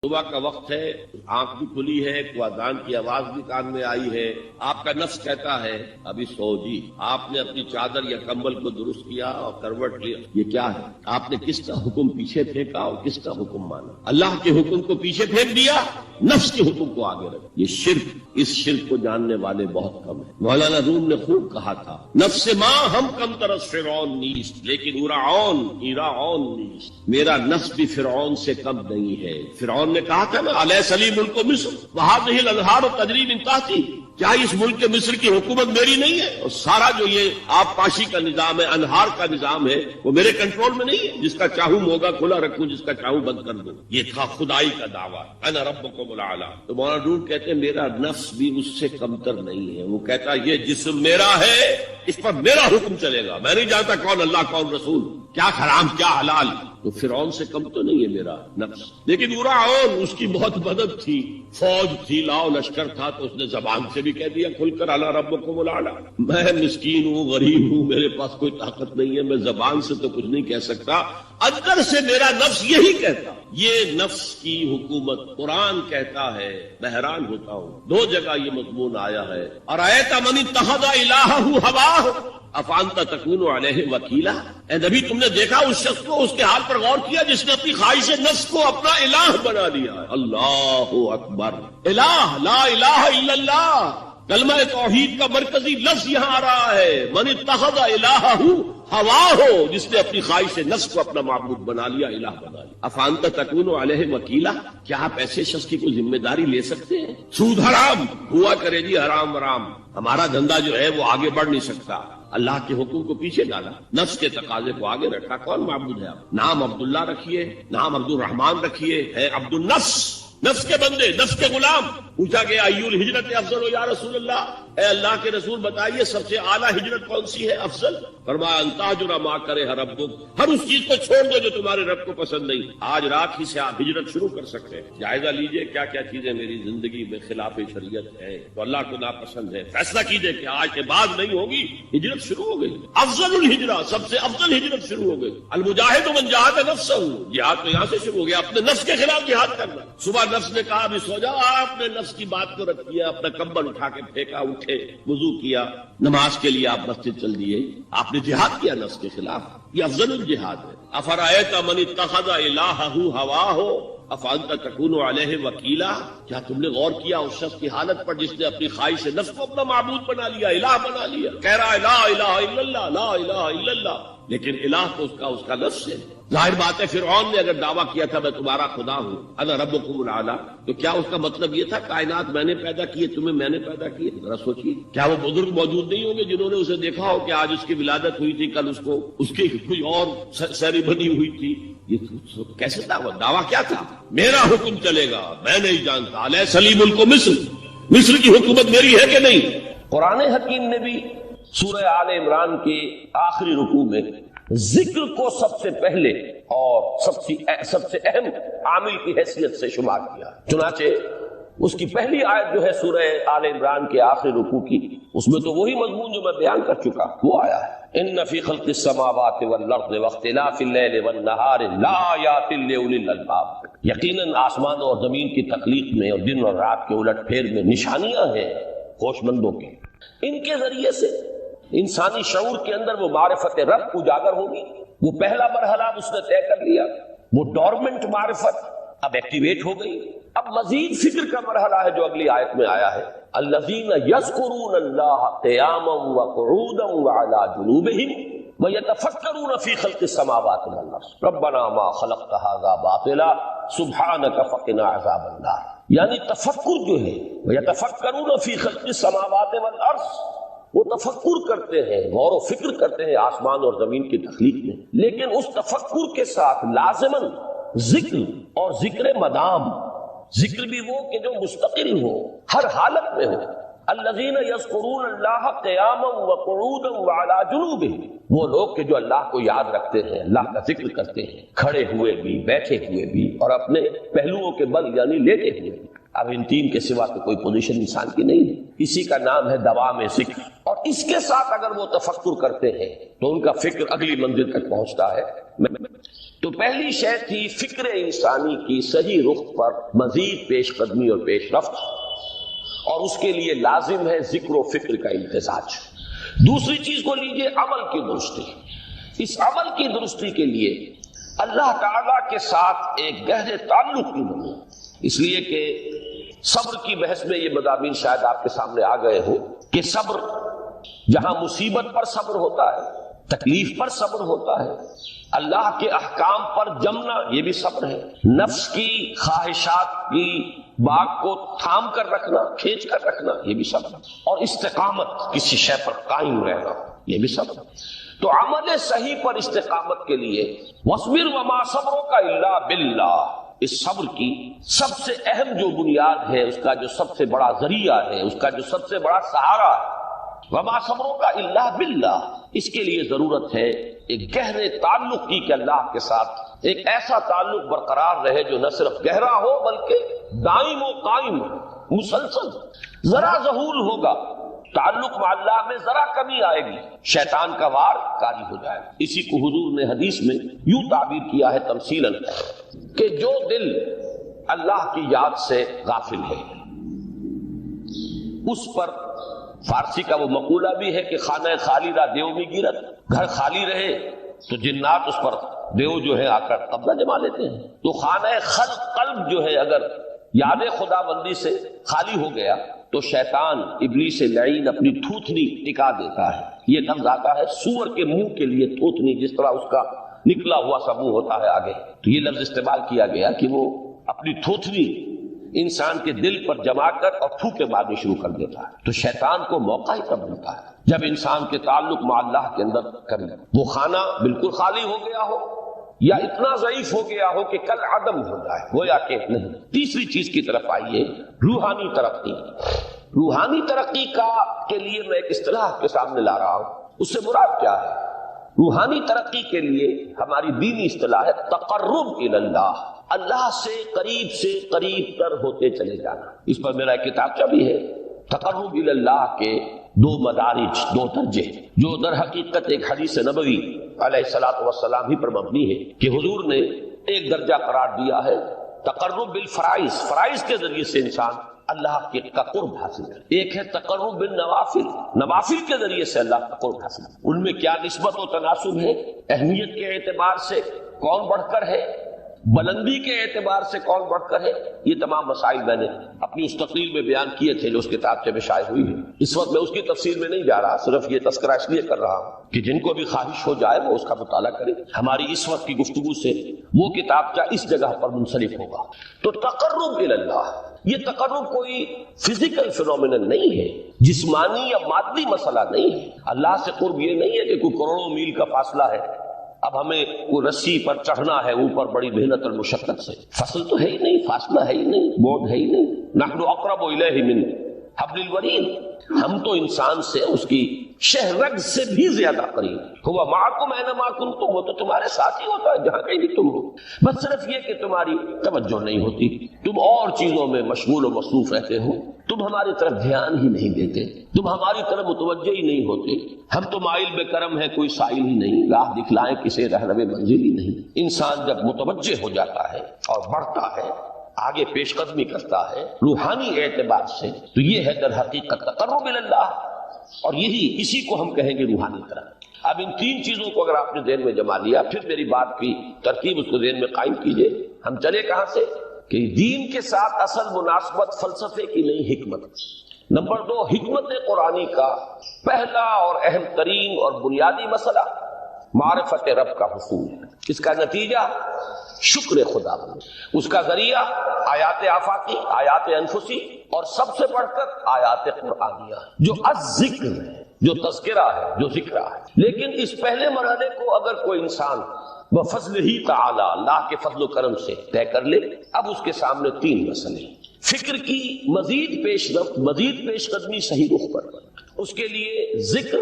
صبح کا وقت ہے، آنکھ بھی کھلی ہے، کوئی اذان کی آواز بھی کان میں آئی ہے، آپ کا نفس کہتا ہے ابھی سو جی۔ آپ نے اپنی چادر یا کمبل کو درست کیا اور کروٹ لیا، یہ کیا ہے؟ آپ نے کس کا حکم پیچھے پھینکا اور کس کا حکم مانا؟ اللہ کے حکم کو پیچھے پھینک دیا، نفس کے حکم کو آگے رکھ۔ یہ شرک، اس شرک کو جاننے والے بہت کم ہیں۔ مولانا روم نے خوب کہا تھا، نفس ماں ہم کم ترس فرعون نیست لیکن ایراعون نیست، میرا نفس بھی فرعون سے کم نہیں ہے۔ فرعون نے کہا تھا نا، الیس لی ملک مصر وہذہ الانہار تجری من تحتی، کیا اس ملک مصر کی حکومت میری نہیں ہے؟ اور سارا جو یہ آب پاشی کا نظام ہے، انہار کا نظام ہے، وہ میرے کنٹرول میں نہیں ہے؟ جس کا چاہوں موگا کھلا رکھوں، جس کا چاہوں بند کر دوں۔ یہ تھا خدائی کا دعویٰ، انا ربکم الاعلی۔ تو مولانا روم کہتے ہیں میرا نفس بھی اس سے کمتر نہیں ہے۔ وہ کہتا یہ جسم میرا ہے، اس پر میرا حکم چلے گا، میں نہیں جانتا کون اللہ کون رسول، کیا حرام کیا حلال۔ تو فرعون سے کم تو نہیں ہے میرا نفس، لیکن ایراعون اس کی بہت مدد تھی، فوج تھی، لاؤ لشکر تھا، تو اس نے زبان سے بھی کہہ دیا کھل کر الا ربکم الاعلی۔ میں مسکین ہوں، غریب ہوں، میرے پاس کوئی طاقت نہیں ہے، میں زبان سے تو کچھ نہیں کہہ سکتا، اندر سے میرا نفس یہی کہتا۔ یہ نفس کی حکومت قرآن کہتا ہے، میں حیران ہوتا ہوں، دو جگہ یہ مضمون آیا ہے، ارأیت من اتخذ الہہ ہواہ افانت تکون علیہ وکیلا۔ اے نبی تم نے دیکھا اس شخص کو، اس کے حال پر غور کیا جس نے اپنی خواہش نفس کو اپنا الہ بنا لیا ہے۔ اللہ اکبر، الہ لا الہ الا اللہ، کلمہ توحید کا مرکزی لفظ یہاں آ رہا ہے، من اتخذ الہہ ہواہ، جس نے اپنی خواہش نفس کو اپنا معبود بنا لیا، الہ بنا لیا۔ افانت تکون علیہ وکیلا، کیا آپ ایسے شخص کی کوئی ذمہ داری لے سکتے ہیں؟ سود حرام ہوا کرے جی، حرام حرام، ہمارا دھندا جو ہے وہ آگے بڑھ نہیں سکتا۔ اللہ کے حکم کو پیچھے ڈالا، نفس کے تقاضے کو آگے رکھا۔ کون معبود ہے آپ؟ نام عبداللہ رکھیے، نام عبد الرحمان رکھیے، ہے عبد النفس، نفس کے بندے، نفس کے غلام۔ پوچھا گیا ایو الہجرت افضل یا رسول اللہ، اے اللہ کے رسول بتائیے سب سے اعلیٰ ہجرت کون سی ہے، افضل؟ فرمایا ان تہجر ما کرہ ربک، ہر اس چیز کو چھوڑ دو جو تمہارے رب کو پسند نہیں۔ آج رات ہی سے آپ ہجرت شروع کر سکتے ہیں، جائزہ لیجئے کیا کیا چیزیں میری زندگی میں خلاف شریعت ہے، تو اللہ کو ناپسند ہے، فیصلہ کیجئے کہ آج کے بعد نہیں ہوگی، ہجرت شروع ہو گئی۔ افضل الہجرہ، سب سے افضل ہجرت شروع ہو گئی۔ المجاہد من جاہد نفسہ، جہاد تو یہاں سے شروع ہو گیا، اپنے نفس کے خلاف جہاد کرنا۔ صبح نفس نے کہا ابھی سو جاؤ، آپ نے نفس کی بات کو رکھ دیا، اپنا کمبل اٹھا کے پھینکا، اٹھے، وضو کیا، نماز کے لیے آپ مسجد چل دیے، آپ نے جہاد کیا نفس کے خلاف، یہ افضل الجہاد ہے۔ افرأیت من اتخذ الہہ ہواہ افانت تکون علیہ وکیلا، کیا تم نے غور کیا اس شخص کی حالت پر جس نے اپنی خواہش نفس کو اپنا معبود بنا لیا، الہ بنا لیا، کہہ رہا ہے لا الہ الا اللہ، لا الہ الا اللہ، لیکن الہ تو اس کا لفظ ہے۔ ظاہر بات ہے فرعون نے اگر دعویٰ کیا تھا میں تمہارا خدا ہوں، انا ربکم الاعلی، تو کیا اس کا مطلب یہ تھا کائنات میں نے پیدا کیے، تمہیں میں نے پیدا کیے؟ ذرا سوچیے، کیا وہ بزرگ موجود نہیں ہوں گے جنہوں نے اسے دیکھا ہو کہ آج اس کی ولادت ہوئی تھی، کل اس کی کوئی اور سیریمنی ہوئی تھی؟ یہ کیسے دعویٰ کیا تھا؟ میرا حکم چلے گا، میں نہیں جانتا، الیس لی ملک مصر، مصر کی حکومت میری ہے کہ نہیں؟ قرآن حکیم نے بھی سورہ آل عمران کے آخری رکوع میں ذکر کو سب سے پہلے اور سب سے اہم عامل کی حیثیت سے شمار کیا۔ چنانچہ اس کی پہلی آیت جو ہے سورہ آل عمران کے آخری رکوع کی، اس میں تو وہی مضمون جو میں بیان کر چکا وہ آیا ہے، ان فی خلق السماوات والارض واختلاف اللیل والنہار لآیات لأولی الالباب، یقیناً آسمان اور زمین کی تخلیق میں اور دن اور رات کے الٹ پھیر میں نشانیاں ہیں ہوش مندوں کی۔ ان کے ذریعے سے انسانی شعور کے اندر وہ معرفت رب اجاگر ہوگی، وہ پہلا مرحلہ اس نے طے کر لیا، وہ ڈورمنٹ معرفت اب ایکٹیویٹ ہو گئی۔ اب مزید فکر کا مرحلہ ہے جو اگلی آیت میں آیا ہے، الذین یذکرون اللہ قیاما وقعودا وعلی جنوبہم ویتفکرون فی خلق السماوات والارض ربنا ما خلقت ھذا باطلا سبحانک فقنا عذاب النار۔ یعنی تفکر جو ہے، ویتفکرون فی خلق السماوات والارض، وہ تفکر کرتے ہیں، غور و فکر کرتے ہیں آسمان اور زمین کی تخلیق میں، لیکن اس تفکر کے ساتھ لازماً ذکر اور ذکر مدام، ذکر بھی وہ کہ جو مستقل ہو، ہر حالت میں ہو۔ الذین یذکرون اللہ قیاما وقعودا وعلی جنوبہم، وہ لوگ کہ جو اللہ کو یاد رکھتے ہیں، اللہ کا ذکر کرتے ہیں، کھڑے ہوئے بھی، بیٹھے ہوئے بھی، اور اپنے پہلوؤں کے بل یعنی لیٹے ہوئے بھی۔ اب ان تین کے سوا تو کوئی پوزیشن انسان کی نہیں ہے، اسی کا نام ہے دوام ذکر، اور اس کے ساتھ اگر وہ تفکر کرتے ہیں تو ان کا فکر اگلی منزل تک پہنچتا ہے۔ تو پہلی شے تھی فکر انسانی کی صحیح رخ پر مزید پیش قدمی اور پیش رفت، اور اس کے لیے لازم ہے ذکر و فکر کا امتزاج۔ دوسری چیز کو لیجئے عمل کی درستی۔ اس عمل کی درستی کے لیے اللہ تعالیٰ کے ساتھ ایک گہرے تعلق کی بنی، اس لیے کہ صبر کی بحث میں یہ مضامین شاید آپ کے سامنے آ گئے ہو کہ صبر، جہاں مصیبت پر صبر ہوتا ہے، تکلیف پر صبر ہوتا ہے، اللہ کے احکام پر جمنا یہ بھی صبر ہے، نفس کی خواہشات کی باغ کو تھام کر رکھنا، کھینچ کر رکھنا یہ بھی صبر ہے، اور استقامت کسی شے پر قائم رہنا یہ بھی صبر ہے۔ تو عمل صحیح پر استقامت کے لیے وَاصْبِرْ وَمَا صَبْرُكَ إِلَّا بِاللَّهِ، اس صبر کی سب سے اہم جو بنیاد ہے، اس کا جو سب سے بڑا ذریعہ ہے، اس کا جو سب سے بڑا سہارا ہے، وَمَا صَبْرُكَ إِلَّا بِاللَّهِ، اس کے لیے ضرورت ہے ایک گہرے تعلق کی کہ اللہ کے ساتھ ایک ایسا تعلق برقرار رہے جو نہ صرف گہرا ہو بلکہ دائم و قائم ہو، مسلسل۔ ذرا ظہول ہوگا تعلق مع اللہ میں، ذرا کمی آئے گی، شیطان کا وار کاری ہو جائے گا۔ اسی کو حضور نے حدیث میں یوں تعبیر کیا ہے تمثیلاً کہ جو دل اللہ کی یاد سے غافل ہے اس پر، فارسی کا وہ مقولہ بھی ہے کہ خانہ خالی را دیو میں گرت، گھر خالی رہے تو جنات اس پر دیو جو ہے آ کر قبضہ جما لیتے ہیں۔ تو خانہ قلب جو ہے اگر یاد خدا بندی سے خالی ہو گیا تو شیطان ابلیس لعین اپنی تھوتنی ٹکا دیتا ہے۔ یہ لفظ آتا ہے سور کے منہ کے لیے تھوتنی، جس طرح اس کا نکلا ہوا سا منہ ہوتا ہے آگے، تو یہ لفظ استعمال کیا گیا کہ وہ اپنی تھوتنی انسان کے دل پر جما کر اور پھوکے مارنی شروع کر دیتا ہے۔ تو شیطان کو موقع ہی تب ملتا ہے جب انسان کے تعلق مع اللہ کے اندر کمی، وہ خانہ بالکل خالی ہو گیا ہو یا اتنا ضعیف ہو گیا ہو کہ کل عدم ہو جائے، گویا کہ نہیں۔ تیسری چیز کی طرف آئیے، روحانی ترقی۔ روحانی ترقی کے لیے میں ایک اصطلاح کے سامنے لا رہا ہوں، اس سے مراد کیا ہے؟ روحانی ترقی کے لیے ہماری دینی اصطلاح ہے تقرب الی اللہ، اللہ سے قریب تر ہوتے چلے جانا۔ اس پر میرا ایک کتابچہ بھی ہے، تقرب الی اللہ کے دو مدارج، دو درجے، جو در حقیقت ایک حدیث نبوی علیہ الصلوۃ والسلام ہی پر مبنی ہے کہ حضور نے ایک درجہ قرار دیا ہے تقرب بالفرائض، فرائض کے ذریعے سے انسان اللہ کے کا قرب حاصل کرے۔ ایک ہے تقرب بالنوافل، نوافل کے ذریعے سے اللہ کا قرب حاصل کرے۔ ان میں کیا نسبت و تناسب ہے؟ اہمیت کے اعتبار سے کون بڑھ کر ہے، بلندی کے اعتبار سے کون بڑھ کر ہے، یہ تمام مسائل میں نے اپنی اس تقریر میں بیان کیے تھے جو اس کتابچے میں شائع ہوئی ہے۔ اس وقت میں اس کی تفصیل میں نہیں جا رہا، صرف یہ تذکرہ اس لیے کر رہا ہوں کہ جن کو بھی خواہش ہو جائے وہ اس کا مطالعہ کرے۔ ہماری اس وقت کی گفتگو سے وہ کتابچہ اس جگہ پر منسلک ہوگا۔ تو تقرب الی اللہ، یہ تقرب کوئی فزیکل فینومینن نہیں ہے، جسمانی یا مادی مسئلہ نہیں ہے۔ اللہ سے قرب یہ نہیں ہے کہ کوئی کروڑوں میل کا فاصلہ ہے، اب ہمیں کوئی رسی پر چڑھنا ہے اوپر بڑی محنت اور مشقت سے، فصل تو ہے ہی نہیں، فاصلہ ہے ہی نہیں، موت ہے ہی نہیں۔ نحن اقرب الیہ من حبل الورید، ہم تو انسان سے اس کی شہرگ سے بھی زیادہ قریب۔ ہوا معکم اینما کنتم، وہ تو تمہارے ساتھ ہی ہوتا ہے جہاں کہیں بھی تم ہو، بس صرف یہ کہ تمہاری توجہ نہیں ہوتی، تم اور چیزوں میں مشغول و مصروف رہتے ہو، تم ہماری طرف دھیان ہی نہیں دیتے، تم ہماری طرف متوجہ ہی نہیں ہوتے۔ ہم تو مائل بے کرم ہے، کوئی سائل ہی نہیں، راہ دکھلائیں کسی رہنم منزل ہی نہیں۔ انسان جب متوجہ ہو جاتا ہے اور بڑھتا ہے، آگے پیش قدمی کرتا ہے روحانی اعتبار سے، تو یہ ہے در حقیقت تقرب الی اللہ، اور اسی کو ہم کہیں گے روحانی ترقی۔ اب ان تین چیزوں کو اگر آپ نے ذہن میں جما لیا، پھر میری بات کی ترکیب اس کو ذہن میں قائم کیجئے۔ ہم چلے کہاں سے کہ دین کے ساتھ اصل مناسبت فلسفے کی نہیں، حکمت۔ نمبر 2، حکمت قرآنی کا پہلا اور اہم ترین اور بنیادی مسئلہ معرفت رب کا حصول ہے۔ اس کا نتیجہ شکر خدا، اس کا ذریعہ آیات آفاقی، آیات انفسی، اور سب سے بڑھ کر آیات قرآنیہ جو الذکر ہے، جو تذکرہ ہے، جو ذکر ہے۔ لیکن اس پہلے مرحلے کو اگر کوئی انسان بفضل ہی تعالی، اللہ کے فضل و کرم سے طے کر لے، اب اس کے سامنے تین مسئلے، فکر کی مزید پیش رفت، مزید پیش قدمی صحیح رخ پر، اس کے لیے ذکر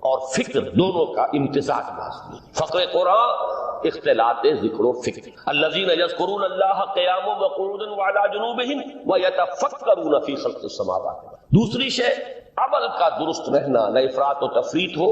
اور فکر دونوں کا امتزاج لازمی۔ فقر قرآن اختلاط ذکر و فکر، الذین یذکرون اللہ قیاما وقعودا وعلی جنوبہم ویتفکرون فی خلق السماوات۔ دوسری شے عمل کا درست رہنا، نہ افراط و تفریط ہو،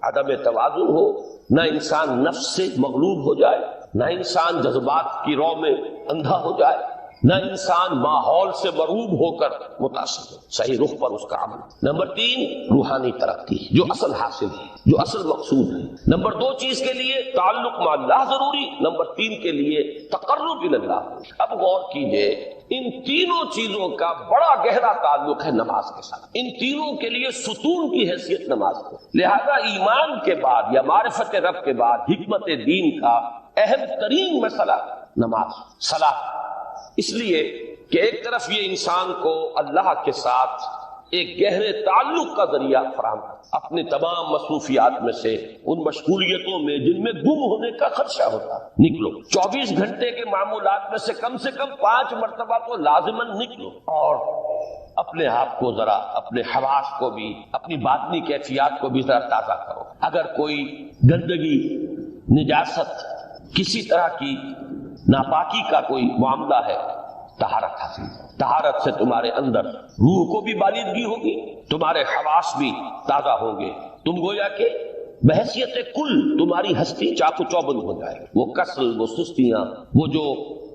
عدم توازن ہو، نہ انسان نفس سے مغلوب ہو جائے، نہ انسان جذبات کی رو میں اندھا ہو جائے، نہ انسان ماحول سے مرعوب ہو کر متاثر ہو، صحیح رخ پر اس کا عمل۔ نمبر 3 روحانی ترقی، جو اصل حاصل ہے، جو اصل مقصود ہے۔ نمبر 2 چیز کے لیے تعلق مع اللہ ضروری، نمبر 3 کے لیے تقرب الی اللہ۔ اب غور کیجئے، ان تینوں چیزوں کا بڑا گہرا تعلق ہے نماز کے ساتھ، ان تینوں کے لیے ستون کی حیثیت نماز ہے۔ لہذا ایمان کے بعد یا معرفت رب کے بعد حکمت دین کا اہم ترین مسئلہ نماز، صلاۃ۔ اس لیے کہ ایک طرف یہ انسان کو اللہ کے ساتھ ایک گہرے تعلق کا ذریعہ فراہم کرتا، اپنے تمام مصروفیات میں سے، ان مشغولیتوں میں جن میں گم ہونے کا خدشہ ہوتا، نکلو۔ 24 گھنٹے کے معمولات میں سے کم 5 مرتبہ تو لازماً نکلو اور اپنے آپ کو ذرا، اپنے حواس کو بھی، اپنی باطنی کیفیات کو بھی ذرا تازہ کرو۔ اگر کوئی گندگی، نجاست، کسی طرح کی ناپاکی کا کوئی معاملہ ہے، طہارت حاصل کرو۔ طہارت سے تمہارے اندر روح کو بھی بالیدگی ہوگی، تمہارے حواس بھی تازہ ہوں گے، تم گویا کہ بحیثیت کل تمہاری ہستی چاق و چوبند ہو جائے۔ وہ کسل، وہ سستیاں، وہ جو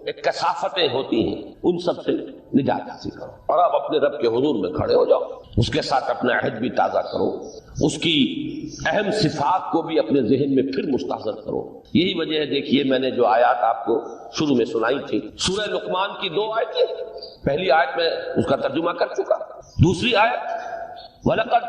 ایک کثافتیں ہوتی ہیں، ان سب سے نجات حاصل کرو اور اب اپنے رب کے حضور میں کھڑے ہو جاؤ، اس کے ساتھ اپنا عہد بھی تازہ کرو، اس کی اہم صفات کو بھی اپنے ذہن میں پھر مستحضر کرو۔ یہی وجہ ہے، دیکھیے میں نے جو آیات آپ کو شروع میں سنائی تھی، سورہ لقمان کی 2 آیتیں، پہلی آیت میں اس کا ترجمہ کر چکا، دوسری آیت وَلَقَدْ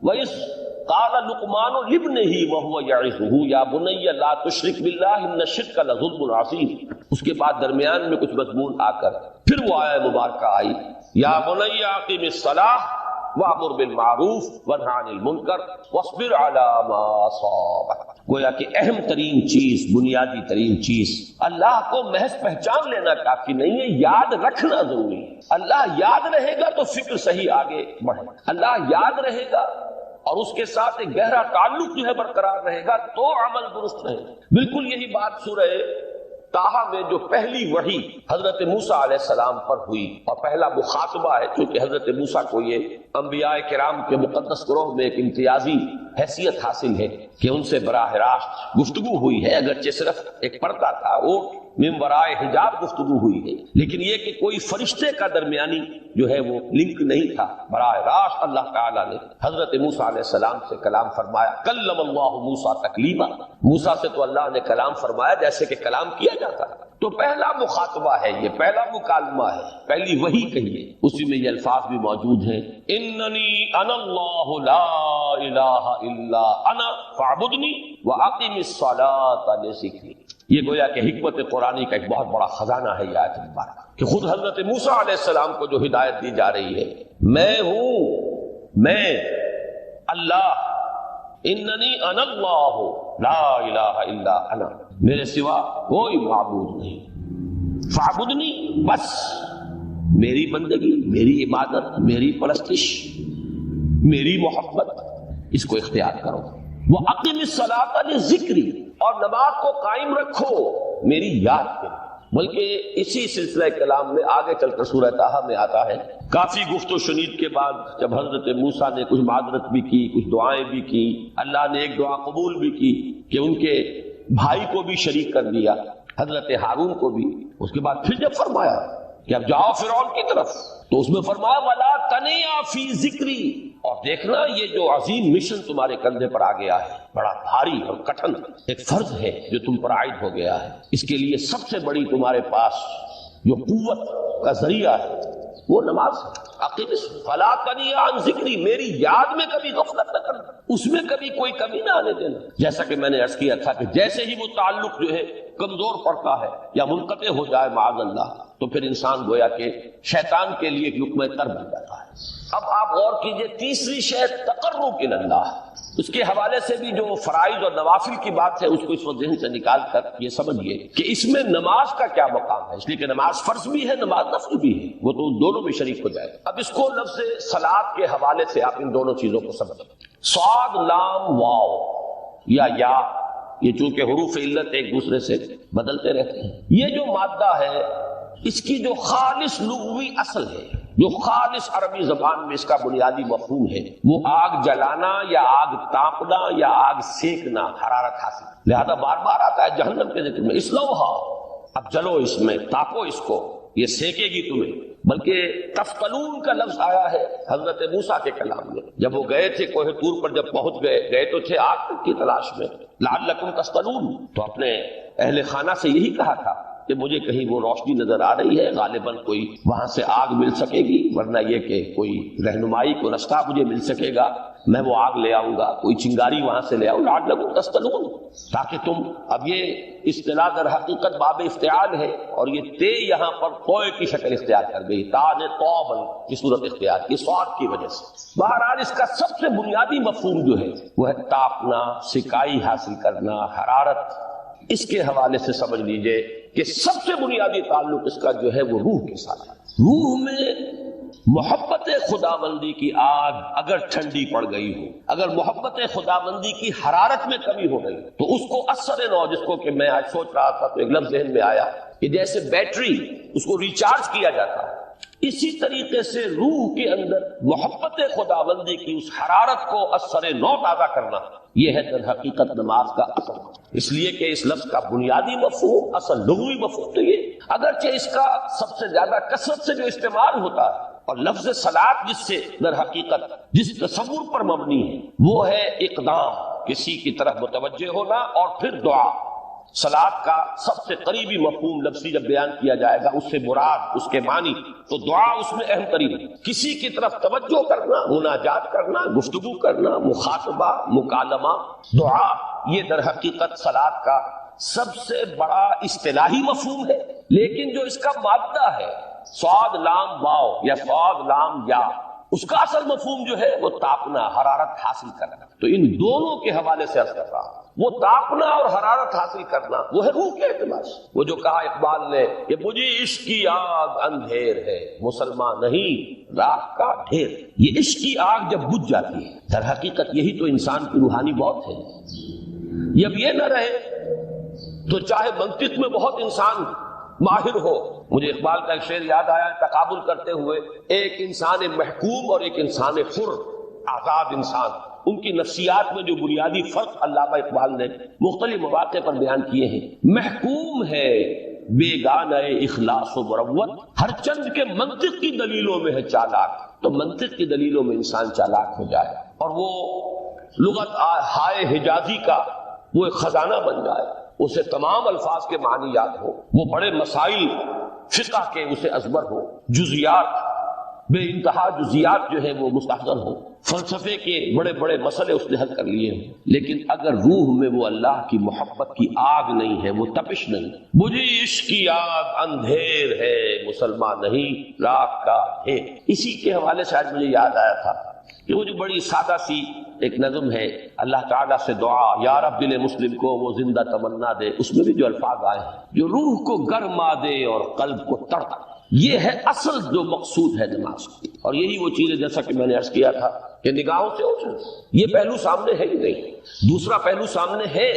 وَإِذْ قَالَ لُقْمَانُ لِابْنِهِ وَهُوَ يَعِظُهُ يَا بُنَيَّ لَا تُشْرِكْ بِاللَّهِ إِنَّ الشِّرْكَ لَظُلْمٌ عَظِيمٌ۔ اس کے بعد درمیان میں کچھ مضمون آ کر پھر وہ آیت مبارکہ آئی، یا بنی اقیم الصلاۃ وامر بالمعروف وانہی عن المنکر واصبر علی ما اصابک۔ گویا کہ اہم ترین چیز، بنیادی ترین چیز، اللہ کو محض پہچان لینا کافی نہیں ہے، یاد رکھنا ضروری ہے۔ اللہ یاد رہے گا تو فکر صحیح آگے بڑھے، اللہ یاد رہے گا اور اس کے ساتھ ایک گہرا تعلق جو ہے برقرار رہے گا تو عمل درست رہے گا۔ بالکل یہی بات سورہ طٰہٰ میں جو پہلی وحی حضرت موسیٰ علیہ السلام پر ہوئی اور پہلا مخاطبہ ہے، چونکہ حضرت موسیٰ کو یہ انبیاء کرام کے مقدس گروہ میں ایک امتیازی حیثیت حاصل ہے کہ ان سے براہ راست گفتگو ہوئی ہے، اگرچہ صرف ایک پردہ تھا، وہ من ورائے حجاب گفتگو ہوئی ہے، لیکن یہ کہ کوئی فرشتے کا درمیانی جو ہے وہ لنک نہیں تھا، براہ راست اللہ تعالیٰ نے حضرت موسیٰ علیہ السلام سے کلام فرمایا۔ کلم اللہ موسیٰ تکلیما، موسیٰ سے تو اللہ نے کلام فرمایا جیسے کہ کلام کیا جاتا ہے۔ تو پہلا مخاطبہ ہے، یہ پہلا مکالمہ ہے، پہلی وحی کہیے، اسی میں یہ الفاظ بھی موجود ہیں، اننی انا اللہ لا الہ الا انا فاعبدنی واقم الصلاۃ لذکری۔ یہ گویا کہ حکمت قرآنی کا ایک بہت بڑا خزانہ ہے یہ آیت مبارکہ، کہ خود حضرت موسیٰ علیہ السلام کو جو ہدایت دی جا رہی ہے، میں ہوں، میں اللہ، اننی انا اللہ لا الہ الا انا، میرے سوا کوئی معبود نہیں، فاعبدنی، بس میری بندگی، میری عبادت، میری پرستش، میری محبت، اس کو اختیار کرو۔ وَأَقِمِ الصَّلَاةَ لِذِكْرِي، اور نماز کو قائم رکھو میری یاد کے لیے۔ بلکہ اسی سلسلہ کلام میں آگے چل کر سورہ طٰہٰ میں آتا ہے، کافی گفت و شنید کے بعد جب حضرت موسیٰ نے کچھ معذرت بھی کی، کچھ دعائیں بھی کی، اللہ نے ایک دعا قبول بھی کی کہ ان کے بھائی کو بھی شریک کر دیا، حضرت ہارون کو بھی۔ اس کے بعد پھر جب فرمایا کہ اب جاؤ فرعون کی طرف، تو اس میں فرمایا وَلَا تَنِيَا فِي ذِكْرِي، اور دیکھنا یہ جو عظیم مشن تمہارے کندھے پر آ گیا ہے، بڑا بھاری اور کٹھن ایک فرض ہے جو تم پر عائد ہو گیا ہے، اس کے لیے سب سے بڑی تمہارے پاس جو قوت کا ذریعہ ہے وہ نماز ہے۔ عقیم فَلَا تَنِيَا عَنْ ذِكْرِي، میری یاد میں کبھی غفلت نہ کرنا، اس میں کبھی کوئی کمی نہ آنے دینا۔ جیسا کہ میں نے عرض کیا تھا کہ جیسے ہی وہ تعلق جو ہے کمزور پڑتا ہے یا منقطع ہو جائے معاذ اللہ، تو پھر انسان گویا کہ شیطان کے لیے ایک لقمہ تر بن جاتا ہے۔ اب آپ غور کیجئے، تیسری شے تقرب الی اللہ، اس کے حوالے سے بھی جو فرائض اور نوافل کی بات ہے اس کو اس وقت ذہن سے نکال کر یہ سمجھیے کہ اس میں نماز کا کیا مقام ہے، اس لیے کہ نماز فرض بھی ہے، نماز نفل بھی ہے، وہ تو دونوں میں شریک ہو جائے۔ اب اس کو لفظ صلاۃ کے حوالے سے آپ ان دونوں چیزوں کو سمجھیں۔ صاد، لام، واو یا یہ چونکہ حروف علت ایک دوسرے سے بدلتے رہتے ہیں، یہ جو مادہ ہے اس کی جو خالص لغوی اصل ہے جو خالص عربی زبان میں اس کا بنیادی مفہوم ہے وہ آگ جلانا یا آگ تاپنا یا آگ سینکنا، حرارت حاصل۔ لہذا بار بار آتا ہے جہنم کے ذکر میں اسلوہا، اب جلو اس میں، تاپو اس کو، یہ سینکے گی تمہیں۔ بلکہ تفتلون کا لفظ آیا ہے حضرت موسیٰ کے کلام میں، جب وہ گئے تھے کوہ طور پر، جب پہنچ گئے تو تھے آگ کی تلاش میں، لعلکم تفتلون، تو اپنے اہل خانہ سے یہی کہا تھا کہ مجھے کہیں وہ روشنی نظر آ رہی ہے، غالباً کوئی وہاں سے آگ مل سکے گی، ورنہ یہ کہ کوئی رہنمائی کو رستہ مجھے مل سکے گا، میں وہ آگ لے آؤں گا، کوئی چنگاری وہاں سے لے آؤں، لعلکم تفتلون، تاکہ تم، اب یہ اصطلاح در حقیقت باب افتعال ہے، اور یہ تے یہاں پر کوئے کی شکل اختیار کر گئی، تا نے توبن کی صورت اختیار کی صاد کی وجہ سے۔ بہرحال اس کا سب سے بنیادی مفہوم جو ہے وہ ہے تاپنا، سکائی حاصل کرنا، حرارت۔ اس کے حوالے سے سمجھ لیجئے کہ سب سے بنیادی تعلق اس کا جو ہے وہ روح کے ساتھ ہے۔ روح میں محبت خداوندی کی آگ اگر ٹھنڈی پڑ گئی ہو، اگر محبت خداوندی کی حرارت میں کمی ہو گئی تو اس کو اثر نو، جس کو کہ میں آج سوچ رہا تھا تو ایک لفظ ذہن میں آیا کہ جیسے بیٹری اس کو ریچارج کیا جاتا ہے، اسی طریقے سے روح کے اندر محبت خداوندی کی اس حرارت کو اثر نو تازہ کرنا، یہ ہے در حقیقت نماز کا اصل۔ اس لیے کہ اس لفظ کا بنیادی مفہوم، اصل لغوی مفہوم تو یہ، اگرچہ اس کا سب سے زیادہ کثرت سے جو استعمال ہوتا ہے، اور لفظ صلاۃ جس سے در حقیقت جس تصور پر مبنی ہے وہ ہے اقدام، کسی کی طرف متوجہ ہونا، اور پھر دعا۔ صلاۃ کا سب سے قریبی مفہوم لفظی جب بیان کیا جائے گا، اس سے مراد، اس کے معنی، تو دعا اس میں اہم ترین ہے۔ کسی کی طرف توجہ کرنا، مناجات کرنا، گفتگو کرنا، مخاطبہ، مکالمہ، دعا، یہ در حقیقت صلاۃ کا سب سے بڑا اصطلاحی مفہوم ہے۔ لیکن جو اس کا مادہ ہے، صاد لام واو یا صاد لام یا، اس کا اصل مفہوم جو ہے وہ تاپنا، حرارت حاصل کرنا۔ تو ان دونوں کے حوالے سے عرض کر رہا ہوں، وہ تاپنا اور حرارت حاصل کرنا وہ ہے روح کے اعتبار سے۔ وہ جو کہا اقبال نے کہ مجھے عشق کی آگ اندھیر ہے، مسلمان نہیں راکھ کا ڈھیر، یہ عشق کی آگ جب بجھ جاتی ہے، در حقیقت یہی تو انسان کی روحانی موت ہے۔ جب یہ نہ رہے تو چاہے منطق میں بہت انسان ماہر ہو، مجھے اقبال کا ایک شعر یاد آیا تقابل کرتے ہوئے، ایک انسان محکوم اور ایک انسان حر، آزاد انسان، ان کی نفسیات میں جو بنیادی فرق علامہ اقبال نے مختلف مواقع پر بیان کیے ہیں۔ محکوم ہے بیگانہ اخلاص و مروت، ہر چند کے منطق کی دلیلوں میں ہے چالاک، تو منطق کی دلیلوں میں انسان چالاک ہو جائے اور وہ لغت ہائے حجازی کا وہ ایک خزانہ بن جائے، اسے تمام الفاظ کے معنی یاد ہو، وہ بڑے مسائل فقہ کے اسے ازبر ہو، جزیات، بے انتہا جزیات جو ہے وہ مستحضر ہو، فلسفے کے بڑے بڑے مسئلے اس نے حل کر لیے ہوں، لیکن اگر روح میں وہ اللہ کی محبت کی آگ نہیں ہے، وہ تپش نہیں، مجھے عشق کی آگ اندھیر ہے، مسلمان نہیں راکھ کا ڈھیر۔ اسی کے حوالے سے آج مجھے یاد آیا تھا کہ وہ جو بڑی سادہ سی ایک نظم ہے، اللہ تعالیٰ سے دعا یا رب دل مسلم کو وہ زندہ تمنا دے، اس میں بھی جو الفاظ آئے ہیں، جو روح کو گرما دے اور قلب کو تڑپا، یہ ہے اصل جو مقصود ہے نماز کی۔ اور یہی وہ چیز ہے جیسا کہ میں نے عرض کیا تھا کہ نگاہوں سے اٹھ، یہ پہلو سامنے ہے ہی نہیں، دوسرا پہلو سامنے ہے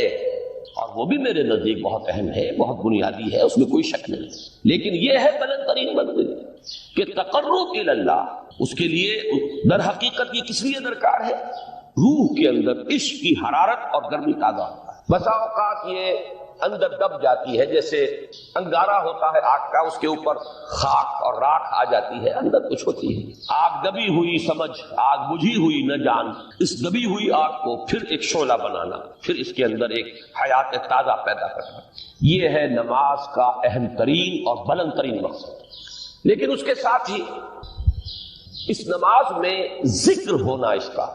اور وہ بھی میرے نزدیک بہت اہم ہے، بہت بنیادی ہے، اس میں کوئی شک نہیں، لیکن یہ ہے بلند ترین منزل کہ تقرب الی اللہ، اس کے لیے در حقیقت یہ کس لیے درکار ہے؟ روح کے اندر عشق کی حرارت اور گرمی تازہ ہوتا ہے۔ بسا اوقات یہ اندر دب جاتی ہے، جیسے انگارہ ہوتا ہے آگ کا، اس کے اوپر خاک اور راکھ آ جاتی ہے، اندر کچھ ہوتی ہے، آگ دبی ہوئی سمجھ، آگ بجھی ہوئی نہ جان، اس دبی ہوئی آگ کو پھر ایک شعلہ بنانا، پھر اس کے اندر ایک حیات تازہ پیدا کرنا، یہ ہے نماز کا اہم ترین اور بلند ترین مقصد۔ لیکن اس کے ساتھ ہی اس نماز میں ذکر ہونا، اس کا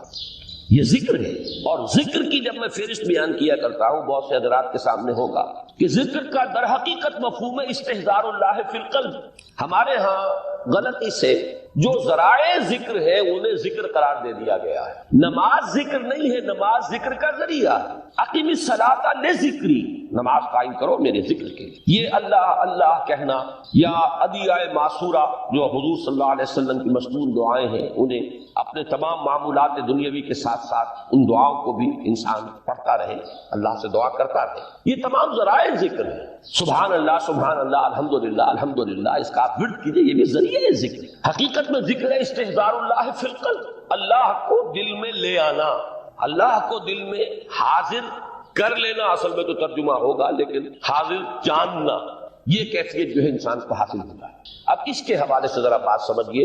یہ ذکر ہے، اور ذکر کی جب میں فہرست بیان کیا کرتا ہوں بہت سے حضرات کے سامنے ہوگا کہ ذکر کا در حقیقت مفہوم ہے استحضار اللہ فی القلب۔ ہمارے ہاں غلطی سے جو ذرائع ذکر ہے انہیں ذکر قرار دے دیا گیا ہے، نماز ذکر نہیں ہے، نماز ذکر کا ذریعہ۔ اقیم الصلاۃ لذکری، نماز قائم کرو میرے ذکر کے لیے، یہ اللہ اللہ کہنا یا ادعیہ معصورہ جو حضور صلی اللہ علیہ وسلم کی مسنون دعائیں ہیں، انہیں اپنے تمام معمولات دنیاوی کے ساتھ ساتھ ان دعاؤں کو بھی انسان پڑھتا رہے، اللہ سے دعا کرتا رہے، یہ تمام ذرائع ذرائع ذکر ہے. سبحان اللہ الحمدللہ الحمدللہ، اس کا آپ ورد کیجئے، یہ بھی ذریعہ ذکر. حقیقت میں ذکر ہے استحضار اللہ فی القلب، اللہ کو دل میں لے آنا، اللہ کو دل میں حاضر کر لینا. اصل میں تو ترجمہ ہوگا، لیکن حاضر جاننا، یہ کیفیت جو ہے انسان کو حاصل ہوتا ہے. اب اس کے حوالے سے ذرا بات سمجھیے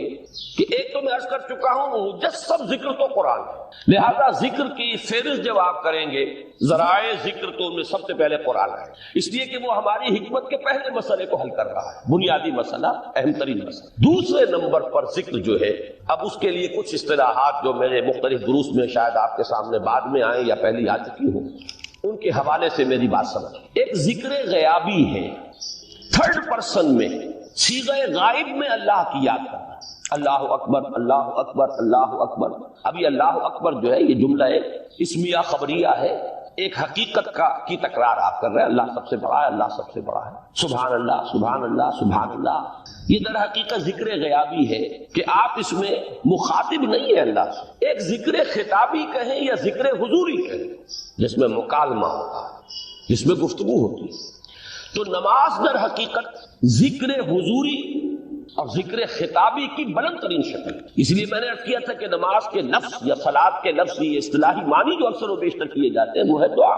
کہ ایک تو میں عرض کر چکا ہوں مجسم ذکر تو قرآن ہے، لہذا ذکر کی فہرست جب آپ کریں گے ذرائع ذکر تو ان میں سب سے پہلے قرآن ہے، اس لیے کہ وہ ہماری حکمت کے پہلے مسئلے کو حل کر رہا ہے، بنیادی مسئلہ، اہم ترین مسئلہ. دوسرے نمبر پر ذکر جو ہے، اب اس کے لیے کچھ اصطلاحات جو میرے مختلف دروس میں شاید آپ کے سامنے بعد میں آئیں یا پہلے آ چکی ہوں، ان کے حوالے سے میری بات سمجھ. ایک ذکر غیابی ہے، تھرڈ پرسن میں، صیغہ غائب میں اللہ کی یاد کرنا. اللہ اکبر اللہ اکبر اللہ اکبر. ابھی اللہ اکبر جو ہے یہ جملہ ہے اسمیہ خبریہ ہے، ایک حقیقت کی تکرار آپ کر رہے ہیں، اللہ سب سے بڑا ہے، اللہ سب سے بڑا ہے، سبحان اللہ سبحان اللہ سبحان اللہ. یہ در حقیقت ذکر غیابی ہے کہ آپ اس میں مخاطب نہیں ہے اللہ سے. ایک ذکر خطابی کہیں یا ذکر حضوری کہیں جس میں مکالمہ ہوتا ہے، جس میں گفتگو ہوتی ہے. تو نماز در حقیقت ذکر حضوری اور ذکر خطابی کی بلند ترین شکل. اس لیے میں نے عرض کیا تھا کہ نماز کے لفظ یا صلاۃ کے لفظ، یہ اصطلاحی معنی جو اکثر و بیشتر کیے جاتے ہیں وہ ہے دعا.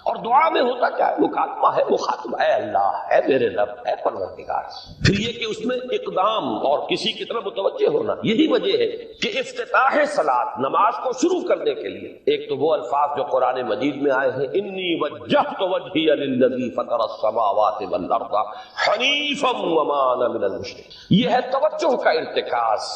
اور دعا میں ہوتا کیا ہے؟ مکالمہ ہے، مخاطب ہے اللہ، ہے میرے رب، ہے پروردگار. پھر یہ کہ اس میں اقدام اور کسی کی طرف متوجہ ہونا. یہی وجہ ہے کہ افتتاح صلاۃ، نماز کو شروع کرنے کے لیے ایک تو وہ الفاظ جو قرآن مجید میں آئے ہیں، انی وجہت وجہی للذی فطر السماوات والارض حنیفا وما انا من المشرکین. یہ ہے توجہ کا ارتکاز،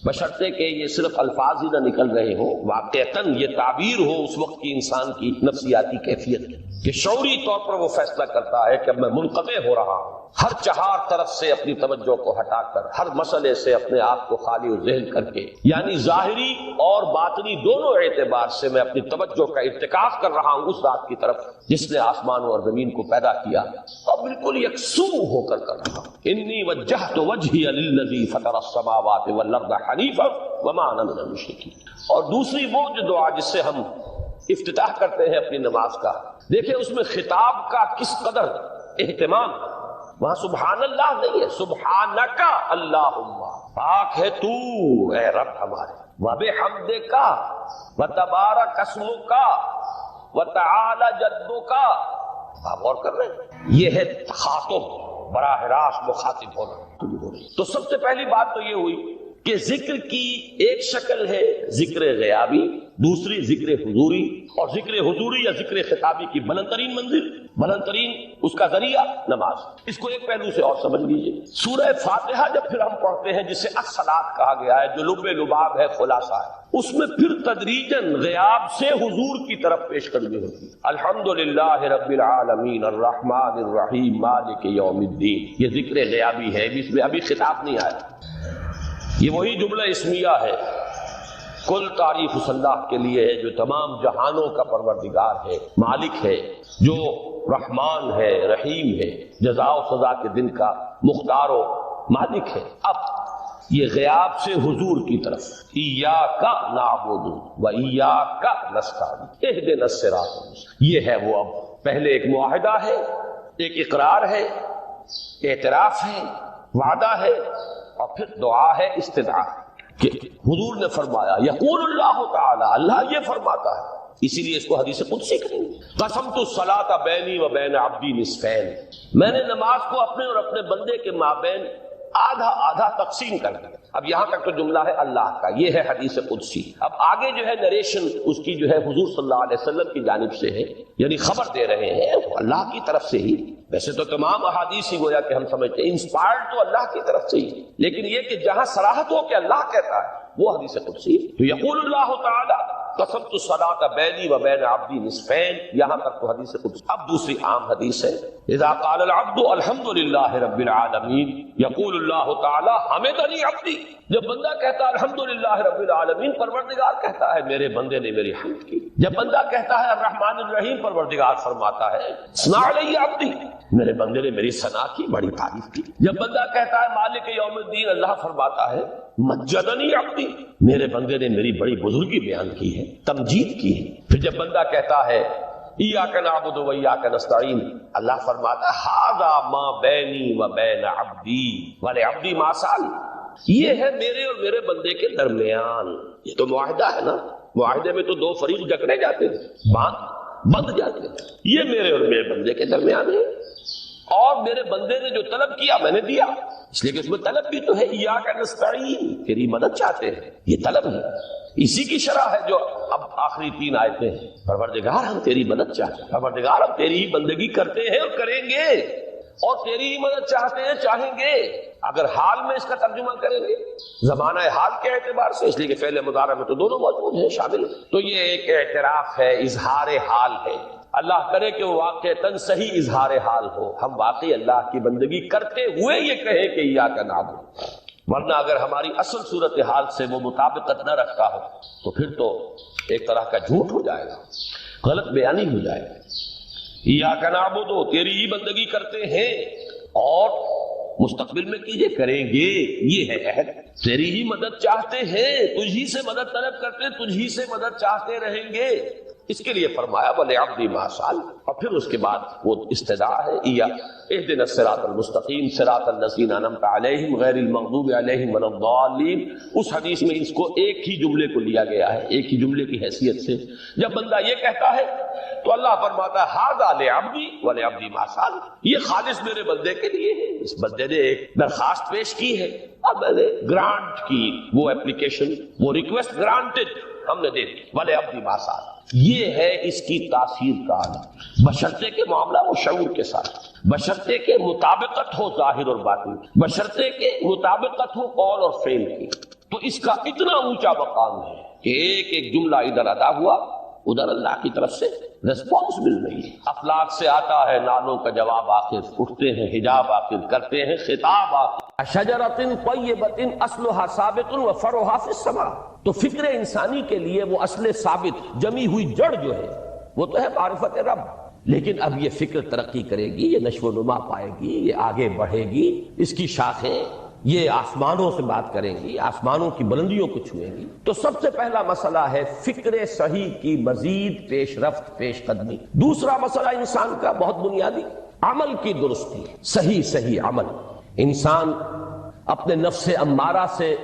بشرطے کہ یہ صرف الفاظ ہی نہ نکل رہے ہوں، واقعتاً یہ تعبیر ہو اس وقت کی انسان کی نفسیاتی کیفیت کہ شعوری طور پر وہ فیصلہ کرتا ہے کہ اب میں منقطع ہو رہا ہوں، ہر چہار طرف سے اپنی توجہ کو ہٹا کر، ہر مسئلے سے اپنے آپ کو خالی و ذہن کر کے، یعنی ظاہری اور باطنی دونوں اعتبار سے میں اپنی توجہ کا ارتکاز کر رہا ہوں اس ذات کی طرف جس نے آسمانوں اور زمین کو پیدا کیا، اور بالکل یکسو ہو کر رہا ہوں. انی وجہت وجہی للذی فطر السماوات والارض حنیفا وما انا من المشرکین. اور دوسری وہ جو دعا جس سے ہم افتتاح کرتے ہیں اپنی نماز کا، دیکھیں اس میں خطاب کا کس قدر اہتمام. وہاں سبحان اللہ نہیں ہے، سبحانک اللہم، پاک ہے تو اے رب ہمارے، وبحمدک وتبارک اسمک وتعالی جدک. آپ غور کر رہے ہیں، یہ ہے تخاطب، براہ راست مخاطب ہونا. تو سب سے پہلی بات تو یہ ہوئی کہ ذکر کی ایک شکل ہے ذکر غیابی، دوسری ذکر حضوری، اور ذکر حضوری یا ذکر خطابی کی بلند ترین منزل، بلند ترین اس کا ذریعہ نماز. اس کو ایک پہلو سے اور سمجھ لیجئے. سورہ فاتحہ جب پھر ہم پڑھتے ہیں جسے الصلاۃ کہا گیا ہے، جو لب لباب ہے، خلاصہ ہے، اس میں پھر تدریجاً غیاب سے حضور کی طرف پیش قدمی ہوتی ہے. الحمدللہ رب العالمین الرحمن الرحیم مالک یوم الدین. یہ ذکر غیابی ہے، اس میں ابھی خطاب نہیں آیا. یہ وہی جملہ اسمیہ ہے، کل تعریف اس اللہ کے لیے ہے جو تمام جہانوں کا پروردگار ہے، مالک ہے، جو رحمان ہے، رحیم ہے، جزا و سزا کے دن کا مختار و مالک ہے. اب یہ غیاب سے حضور کی طرف، ایاک نعبد و ایاک نستعین اہدنا الصراط المستقیم. یہ ہے وہ. اب پہلے ایک معاہدہ ہے، ایک اقرار ہے، اعتراف ہے، وعدہ ہے، اور پھر دعا ہے، استدعاء کہ حضور نے فرمایا، یقول اللہ تعالی، اللہ یہ فرماتا ہے. اسی لیے اس کو حدیث قدسی کریں گے. قسمت الصلاۃ بینی و بین عبدی نصفین، میں نے نماز کو اپنے اور اپنے بندے کے مابین آدھا آدھا تقسیم کر دیا. اب یہاں تک تو جملہ ہے اللہ کا، یہ ہے حدیث قدسی. اب آگے جو ہے نریشن اس کی جو ہے حضور صلی اللہ علیہ وسلم کی جانب سے ہے، یعنی خبر دے رہے ہیں اللہ کی طرف سے ہی. ویسے تو تمام احادیث ہی گویا کہ ہم سمجھتے ہیں انسپائرڈ تو اللہ کی طرف سے ہی، لیکن یہ کہ جہاں صراحت ہو کہ اللہ کہتا ہے وہ حدیث قدسی. تو یقول اللہ تعالی قسمت الصلاۃ بینی و بین عبدی نصفین، یہاں تک تو حدیث قدسی. اب دوسری عام حدیث ہے، اذا قال العبد الحمد للہ رب العالمین یقول اللہ تعالی حمدنی عبدی. جب بندہ کہتا ہے الحمدللہ رب العالمین، پروردگار کہتا ہے میرے بندے نے میری حمد کی. جب بندہ کہتا ہے الرحمن الرحیم، پروردگار فرماتا ہے ثنا علی عبدی، میرے بندے نے میری ثنا کی، بڑی تعریف کی. جب بندہ کہتا ہے مالک یوم الدین، اللہ فرماتا ہے مجدنی عبدی، میرے بندے نے میری بڑی بزرگی بیان کی ہے، تمجید کی ہے. پھر جب بندہ کہتا ہے ایاک نعبد و ایاک نستعین، اللہ فرماتا ھذا ما بینی و بین عبدی ولعبدی ما سأل، یہ ہے میرے اور میرے بندے کے درمیان. یہ تو معاہدہ ہے نا، معاہدے میں تو دو فریق جکڑے جاتے ہیں، بند جاتے ہیں. یہ میرے اور میرے بندے کے درمیان ہے، اور میرے بندے نے جو طلب کیا میں نے دیا، اس لیے کہ اس میں طلب بھی تو ہے. ایاک نستعین، تیری مدد چاہتے ہیں، یہ طلب ہے. اسی کی شرح ہے جو اب آخری 3 آیتیں ہیں. پروردگار ہم تیری مدد چاہتے ہیں، پروردگار ہم تیری ہی بندگی کرتے ہیں اور کریں گے، اور تیری ہی مدد چاہتے ہیں، چاہیں گے. اگر حال میں اس کا ترجمہ کریں گے زمانہ حال کے اعتبار سے، اس لیے کہ فعل مضارع میں تو دونوں موجود ہیں، شامل ہیں، تو یہ ایک اعتراف ہے، اظہار حال ہے. اللہ کرے کہ وہ واقعتاً صحیح اظہار حال ہو، ہم واقعی اللہ کی بندگی کرتے ہوئے یہ کہیں کہ ایاک نعبد. ورنہ اگر ہماری اصل صورتحال سے وہ مطابقت نہ رکھتا ہو تو پھر تو ایک طرح کا جھوٹ ہو جائے گا، غلط بیانی ہو جائے گا. ایاک نعبد، تیری ہی بندگی کرتے ہیں، اور مستقبل میں کیجئے، کریں گے، یہ ہے عہد. تیری ہی مدد چاہتے ہیں، تجھی سے مدد طلب کرتے ہیں، تجھی سے مدد چاہتے رہیں گے. اس کے لیے فرمایا وَلِعَبْدِ مَا سَأَلَ، اور پھر اس کے بعد وہ استدعا ہے اهْدِنَا الصِّرَاطَ الْمُسْتَقِيمَ صِرَاطَ الَّذِينَ أَنْعَمْتَ عَلَيْهِمْ غَيْرِ الْمَغْضُوبِ عَلَيْهِمْ وَلَا الضَّالِّينَ. اس حدیث میں اس کو ایک ہی جملے کو لیا گیا ہے، ایک ہی جملے کی حیثیت سے. جب بندہ یہ کہتا ہے تو اللہ فرماتا ہے ھذا لعبدی وَلِعَبْدِ مَا سَأَلَ، یہ خالص میرے بندے کے لیے ہے. اس بندے نے ایک درخواست پیش کی ہے، اب میں نے گرانٹ کی، وہ اپلیکیشن، وہ ریکویسٹ گرانٹڈ ہم نے دے دی. وَلِعَبْدِ مَا سَأَلَ، یہ ہے اس کی تاثیر کا عالم، بشرطے کے معاملہ وہ شعور کے ساتھ، بشرطے کے مطابقت ہو ظاہر اور باطن، بشرطے کے مطابقت ہو قول اور فعل کی. تو اس کا اتنا اونچا مقام ہے کہ ایک ایک جملہ ادھر ادا ہوا، ادھر اللہ کی طرف سے ریسپانس مل رہی ہے. افلاک سے آتا ہے نالوں کا جواب، آخر اٹھتے ہیں حجاب، آخر کرتے ہیں خطاب، آخر شجرۃ طیبۃ اصلھا ثابت وفرعھا فی السماء. تو فکر انسانی کے لیے وہ اصل ثابت جمی ہوئی جڑ جو ہے وہ تو ہے معرفت رب. لیکن اب یہ فکر ترقی کرے گی، یہ نشو و نما پائے گی، یہ آگے بڑھے گی، اس کی شاخیں یہ آسمانوں سے بات کریں گی، آسمانوں کی بلندیوں کو چھوئیں گی. تو سب سے پہلا مسئلہ ہے فکر صحیح کی مزید پیش رفت، پیش قدمی. دوسرا مسئلہ انسان کا بہت بنیادی، عمل کی درستی، صحیح عمل. انسان اپنے نفس امارہ سے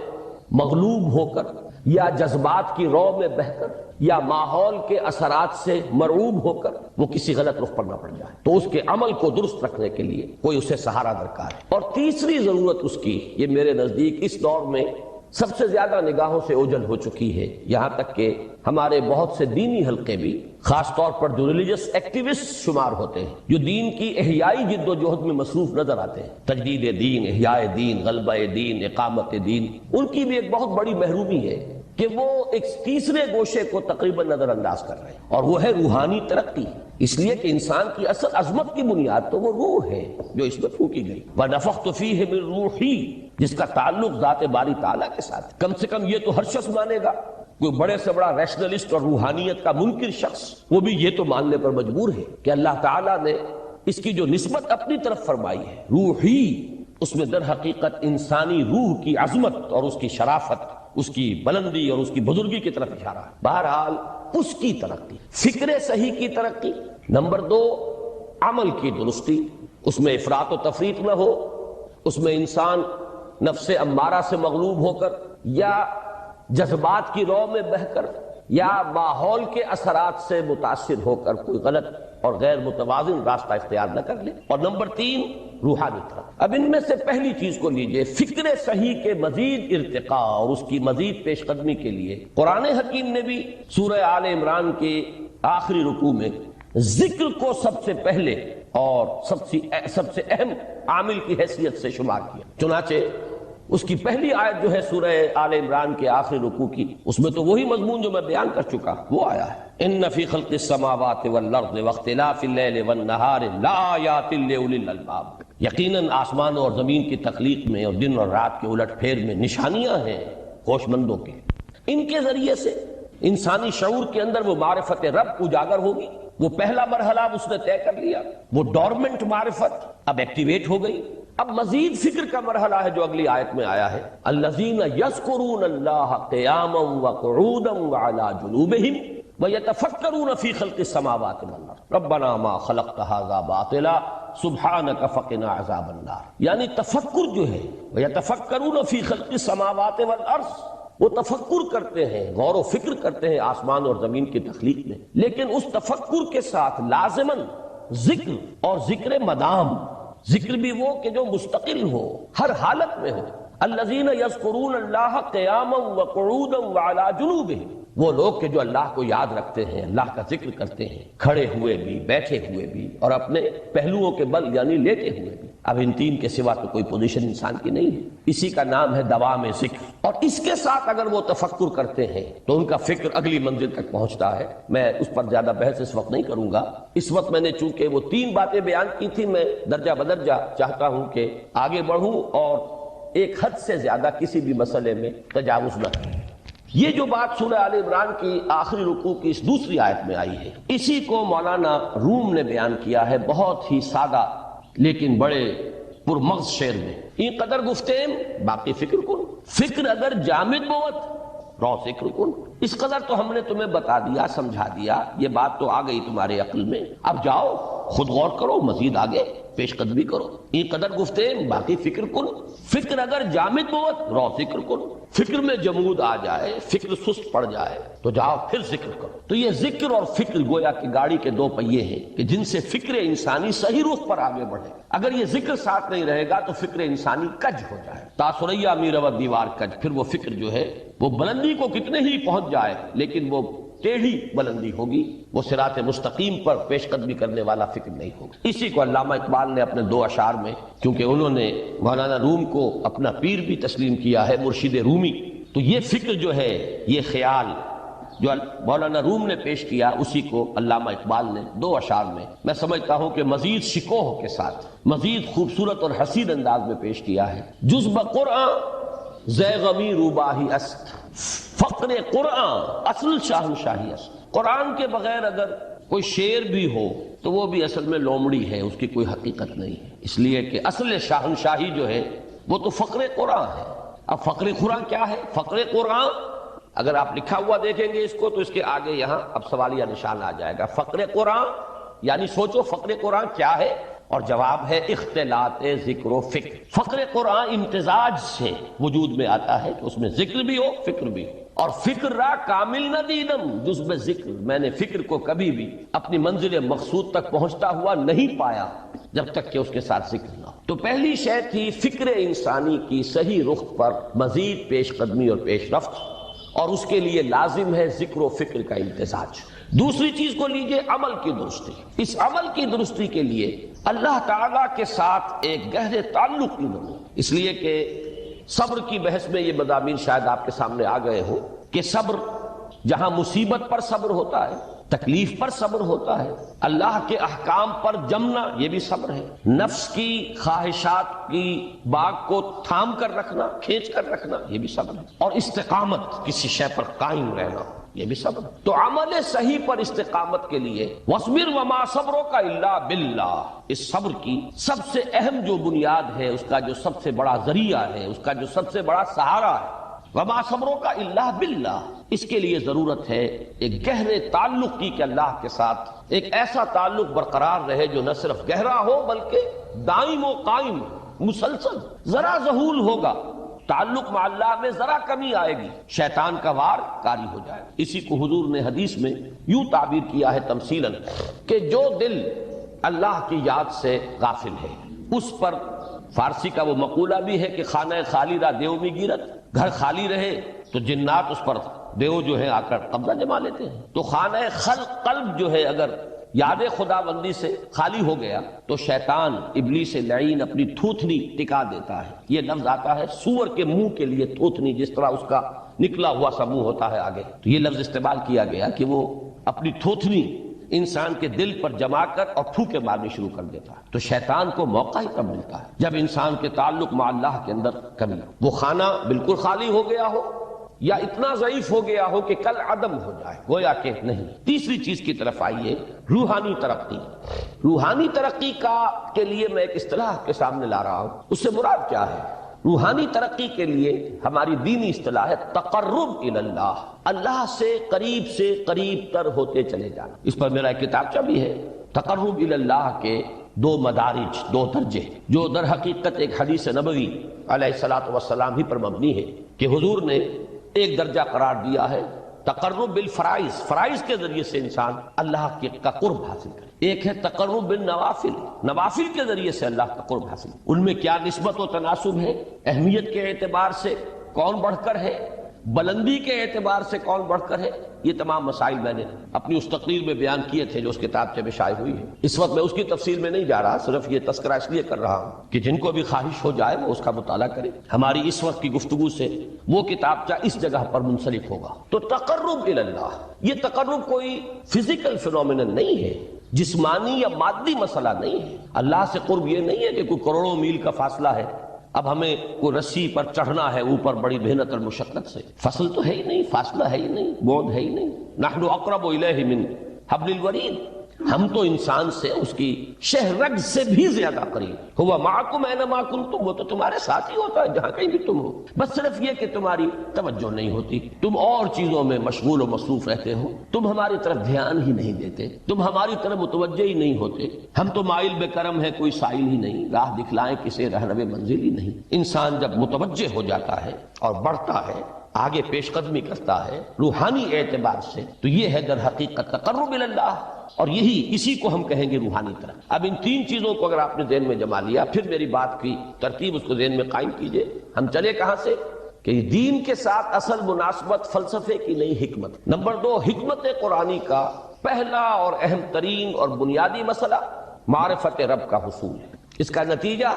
مغلوب ہو کر یا جذبات کی رو میں بہہ کر یا ماحول کے اثرات سے مرعوب ہو کر وہ کسی غلط رخ پر نہ پڑ جائے، تو اس کے عمل کو درست رکھنے کے لیے کوئی اسے سہارا درکار ہے. اور تیسری ضرورت اس کی، یہ میرے نزدیک اس دور میں سب سے زیادہ نگاہوں سے اوجھل ہو چکی ہے، یہاں تک کہ ہمارے بہت سے دینی حلقے بھی، خاص طور پر جو ریلیجس ایکٹیوسٹ شمار ہوتے ہیں، جو دین کی احیائی جد و جہد میں مصروف نظر آتے ہیں، تجدید دین، احیاء دین، غلبہ دین، اقامت دین، ان کی بھی ایک بہت بڑی محرومی ہے کہ وہ ایک تیسرے گوشے کو تقریباً نظر انداز کر رہے ہیں، اور وہ ہے روحانی ترقی. اس لیے کہ انسان کی اصل عظمت کی بنیاد تو وہ روح ہے جو اس میں پھونکی گئی. وَنَفَخْتُ فِيهِ مِن رُوحِي، جس کا تعلق ذات باری تعالیٰ کے ساتھ. کم سے کم یہ تو ہر شخص مانے گا، کوئی بڑے سے بڑا ریشنلسٹ اور روحانیت کا منکر شخص وہ بھی یہ تو ماننے پر مجبور ہے کہ اللہ تعالیٰ نے اس کی جو نسبت اپنی طرف فرمائی ہے روحی، اس میں در حقیقت انسانی روح کی عظمت اور اس کی شرافت، اس کی بلندی اور اس کی بزرگی کی طرف اشارہ ہے. بہرحال اس کی ترقی، فکر صحیح کی ترقی. نمبر 2، عمل کی درستی، اس میں افراط و تفریط نہ ہو، اس میں انسان نفس امارہ سے مغلوب ہو کر یا جذبات کی رو میں بہہ کر یا ماحول کے اثرات سے متاثر ہو کر کوئی غلط اور غیر متوازن راستہ اختیار نہ کر لے. اور نمبر 3، روحانی طرف. اب ان میں سے پہلی چیز کو لیجئے، فکر صحیح کے مزید ارتقاء اور اس کی مزید پیش قدمی کے لیے قرآن حکیم نے بھی سورہ آل عمران کے آخری رکوع میں ذکر کو سب سے پہلے اور سب سے اہم عامل کی حیثیت سے شمار کیا. چنانچہ اس کی پہلی آیت جو ہے سورہ آل عمران کے آخری رکوع کی، اس میں تو وہی مضمون جو میں بیان کر چکا وہ آیا ہے. ان فی خلق السماوات والارض واختلاف اللیل والنہار لآیات لأولی الالباب. یقیناً آسمان اور زمین کی تخلیق میں اور دن اور رات کے الٹ پھیر میں نشانیاں ہیں ہوش مندوں کے. ان کے ذریعے سے انسانی شعور کے اندر وہ معرفت رب اجاگر ہوگی. وہ پہلا مرحلہ اس نے طے کر لیا، وہ ڈورمنٹ معرفت اب ایکٹیویٹ ہو گئی. اب مزید فکر کا مرحلہ ہے جو اگلی آیت میں آیا ہے، الذین یذکرون اللہ قیاما وقعودا وعلی جنوبہم. وَيَتَفَكَّرُونَ فِي خَلْقِ السَّمَاوَاتِ وَالْأَرْضِ رَبَّنَا مَا خَلَقْتَ هَذَا بَاطِلًا سُبْحَانَكَ فَقِنَا عَذَابَ النَّارِ، یعنی تفکر جو ہے وَيَتَفَكَّرُونَ فِي خَلْقِ السَّمَاوَاتِ وَالْأَرْضِ، وہ تفکر کرتے ہیں، غور و فکر کرتے ہیں آسمان اور زمین کی تخلیق میں، لیکن اس تفکر کے ساتھ لازماً ذکر اور ذکر مدام، ذکر بھی وہ کہ جو مستقل ہو، ہر حالت میں ہو۔ الذین یذکرون اللہ قیاما وقعودا وعلی جنوبہم، وہ لوگ کہ جو اللہ کو یاد رکھتے ہیں، اللہ کا ذکر کرتے ہیں، کھڑے ہوئے بھی، بیٹھے ہوئے بھی، اور اپنے پہلوؤں کے بل یعنی لیٹے ہوئے بھی۔ اب ان تین کے سوا تو کوئی پوزیشن انسان کی نہیں ہے، اسی کا نام ہے دوام ذکر۔ اور اس کے ساتھ اگر وہ تفکر کرتے ہیں تو ان کا فکر اگلی منزل تک پہنچتا ہے۔ میں اس پر زیادہ بحث اس وقت نہیں کروں گا، اس وقت میں نے چونکہ وہ تین باتیں بیان کی تھی، میں درجہ بدرجہ چاہتا ہوں کہ آگے بڑھوں اور ایک حد سے زیادہ کسی بھی مسئلے میں تجاوز نہ کریں۔ یہ جو بات سورہ آل عمران کی آخری رکوع کی اس دوسری آیت میں آئی ہے، اسی کو مولانا روم نے بیان کیا ہے بہت ہی سادہ لیکن بڑے پرمغز شعر میں۔ این قدر گفتیم باقی فکر کن، فکر اگر جامد بود رو ذکر کن۔ اس قدر تو ہم نے تمہیں بتا دیا، سمجھا دیا، یہ بات تو آ گئی تمہارے عقل میں، اب جاؤ خود غور کرو، مزید آگے پیش قدمی کرو۔ این قدر گفتیم باقی فکر کن، فکر اگر جامد بود رو ذکر کن۔ فکر میں جمود آ جائے، فکر سست پڑ جائے تو جاؤ پھر ذکر کرو۔ تو یہ ذکر اور فکر گویا کہ گاڑی کے دو پہیے ہیں کہ جن سے فکر انسانی صحیح رخ پر آگے بڑھے۔ اگر یہ ذکر ساتھ نہیں رہے گا تو فکر انسانی کج ہو جائے، تاثریا میرا دیوار کج، پھر وہ فکر جو ہے وہ بلندی کو کتنے ہی پہنچ جائے لیکن وہ ٹیڑھی بلندی ہوگی، وہ صراط مستقیم پر پیش قدمی کرنے والا فکر نہیں ہوگا۔ اسی کو علامہ اقبال نے اپنے دو اشعار میں، کیونکہ انہوں نے مولانا روم کو اپنا پیر بھی تسلیم کیا ہے، مرشد رومی، تو یہ فکر جو ہے، یہ خیال جو مولانا روم نے پیش کیا، اسی کو علامہ اقبال نے دو اشعار میں میں سمجھتا ہوں کہ مزید شکوہ کے ساتھ، مزید خوبصورت اور حسین انداز میں پیش کیا ہے۔ جز بقرآن زیغمی روباہی است، فقر قرآن اصل شاہنشاہی است۔ قرآن کے بغیر اگر کوئی شعر بھی ہو تو وہ بھی اصل میں لومڑی ہے، اس کی کوئی حقیقت نہیں ہے، اس لیے کہ اصل شاہنشاہی جو ہے وہ تو فقر قرآن ہے۔ اب فقر قرآن کیا ہے؟ فقر قرآن اگر آپ لکھا ہوا دیکھیں گے اس کو تو اس کے آگے یہاں اب سوالیہ نشان آ جائے گا۔ فقر قرآن یعنی سوچو فقر قرآن کیا ہے، اور جواب ہے اختلاط ذکر و فکر۔ فقر قرآن امتزاج سے وجود میں آتا ہے کہ اس میں ذکر بھی ہو، فکر بھی ہو۔ اور فکر را کامل نہ دیدم جز بے ذکر، میں نے فکر کو کبھی بھی اپنی منزل مقصود تک پہنچتا ہوا نہیں پایا جب تک کہ اس کے ساتھ ذکر نہ ہو۔ تو پہلی شے تھی فکر انسانی کی صحیح رخ پر مزید پیش قدمی اور پیش رفت، اور اس کے لیے لازم ہے ذکر و فکر کا امتزاج۔ دوسری چیز کو لیجئے عمل کی درستی۔ اس عمل کی درستی کے لیے اللہ تعالیٰ کے ساتھ ایک گہرے تعلق کی ضرورت، اس لیے کہ صبر کی بحث میں یہ مضامین شاید آپ کے سامنے آ گئے ہو کہ صبر جہاں مصیبت پر صبر ہوتا ہے، تکلیف پر صبر ہوتا ہے، اللہ کے احکام پر جمنا یہ بھی صبر ہے، نفس کی خواہشات کی باغ کو تھام کر رکھنا، کھینچ کر رکھنا یہ بھی صبر ہے، اور استقامت کسی شے پر قائم رہنا یہ بھی صبر ہے۔ تو عمل صحیح پر استقامت کے لیے وَاصْبِرْ وَمَا صَبْرُكَ إِلَّا بِاللَّهِ، اس صبر کی سب سے اہم جو بنیاد ہے، اس کا جو سب سے بڑا ذریعہ ہے، اس کا جو سب سے بڑا سہارا ہے، وَمَا صَبْرُكَ إِلَّا بِاللَّهِ، اس کے لیے ضرورت ہے ایک گہرے تعلق کی کہ اللہ کے ساتھ ایک ایسا تعلق برقرار رہے جو نہ صرف گہرا ہو بلکہ دائم و قائم، مسلسل۔ ذرا ذہول ہوگا تعلق مع اللہ میں، ذرا کمی آئے گی، شیطان کا وار کاری ہو جائے۔ اسی کو حضور نے حدیث میں یوں تعبیر کیا ہے تمثیلاً کہ جو دل اللہ کی یاد سے غافل ہے اس پر، فارسی کا وہ مقولہ بھی ہے کہ خانہ خالی را دیو میں گیرت، گھر خالی رہے تو جنات اس پر دیو جو ہے آ کر قبضہ جما لیتے ہیں۔ تو خانہ خلق قلب جو ہے اگر یاد خدا بندی سے خالی ہو گیا تو شیطان ابلیس لعین اپنی تھوتنی ٹکا دیتا ہے۔ یہ لفظ آتا ہے سور کے منہ کے لیے تھوتنی، جس طرح اس کا نکلا ہوا سا منہ ہوتا ہے آگے، تو یہ لفظ استعمال کیا گیا کہ وہ اپنی تھوتنی انسان کے دل پر جما کر اور پھوکے مارنی شروع کر دیتا ہے۔ تو شیطان کو موقع ہی تب ملتا ہے جب انسان کے تعلق مع اللہ کے اندر کمی ہو، وہ خانہ بالکل خالی ہو گیا ہو یا اتنا ضعیف ہو گیا ہو کہ کل عدم ہو جائے، گویا کہ نہیں۔ تیسری چیز کی طرف آئیے، روحانی ترقی۔ روحانی ترقی کے لیے میں ایک اصطلاح کے سامنے لا رہا ہوں، اس سے مراد کیا ہے؟ روحانی ترقی کے لیے ہماری دینی اصطلاح ہے تقرب الی اللہ، اللہ سے قریب تر ہوتے چلے جانا۔ اس پر میرا ایک کتابچہ بھی ہے، تقرب الی اللہ کے 2 مدارج، 2 درجے، جو در حقیقت ایک حدیث نبوی علیہ الصلوۃ والسلام ہی پر مبنی ہے کہ حضور نے ایک درجہ قرار دیا ہے تقرب بالفرائض، فرائض کے ذریعے سے انسان اللہ کا قرب حاصل کرے۔ ایک ہے تقرب بالنوافل، نوافل کے ذریعے سے اللہ کا قرب حاصل۔ ان میں کیا نسبت و تناسب ہے، اہمیت کے اعتبار سے کون بڑھ کر ہے، بلندی کے اعتبار سے کون بڑھ کر ہے، یہ تمام مسائل میں نے اپنی اس تقریر میں بیان کیے تھے جو اس کتاب میں شائع ہوئی ہے۔ اس وقت میں اس کی تفصیل میں نہیں جا رہا، صرف یہ تذکرہ اس لیے کر رہا ہوں کہ جن کو بھی خواہش ہو جائے وہ اس کا مطالعہ کرے۔ ہماری اس وقت کی گفتگو سے وہ کتابچہ اس جگہ پر منسلک ہوگا۔ تو تقرب الی اللہ، یہ تقرب کوئی فزیکل فینومینن نہیں ہے، جسمانی یا مادی مسئلہ نہیں ہے۔ اللہ سے قرب یہ نہیں ہے کہ کوئی کروڑوں میل کا فاصلہ ہے، اب ہمیں کوئی رسی پر چڑھنا ہے اوپر بڑی محنت اور مشقت سے، فصل تو ہے ہی نہیں، فاصلہ ہے ہی نہیں، بعد ہے ہی نہیں۔ نحن اقرب الیہ من حبل الورید، ہم تو انسان سے اس کی شہرگ سے بھی زیادہ قریب۔ ہوا معکم اینما کنتم، وہ تو تمہارے ساتھ ہی ہوتا ہے جہاں کہیں بھی تم ہو، بس صرف یہ کہ تمہاری توجہ نہیں ہوتی، تم اور چیزوں میں مشغول و مصروف رہتے ہو، تم ہماری طرف دھیان ہی نہیں دیتے، تم ہماری طرف متوجہ ہی نہیں ہوتے۔ ہم تو مائل بے کرم ہے، کوئی سائل ہی نہیں، راہ دکھلائیں کسے رہنو منزل ہی نہیں۔ انسان جب متوجہ ہو جاتا ہے اور بڑھتا ہے، آگے پیش قدمی کرتا ہے روحانی اعتبار سے، تو یہ ہے در حقیقت تقرب الی اللہ، اور اسی کو ہم کہیں گے روحانی طرف۔ اب ان 3 چیزوں کو اگر آپ نے ذہن میں جما لیا، پھر میری بات کی ترتیب اس کو ذہن میں قائم کیجئے۔ ہم چلے کہاں سے کہ دین کے ساتھ اصل مناسبت فلسفے کی نہیں، حکمت۔ نمبر 2، حکمت قرآنی کا پہلا اور اہم ترین اور بنیادی مسئلہ معرفت رب کا حصول ہے۔ اس کا نتیجہ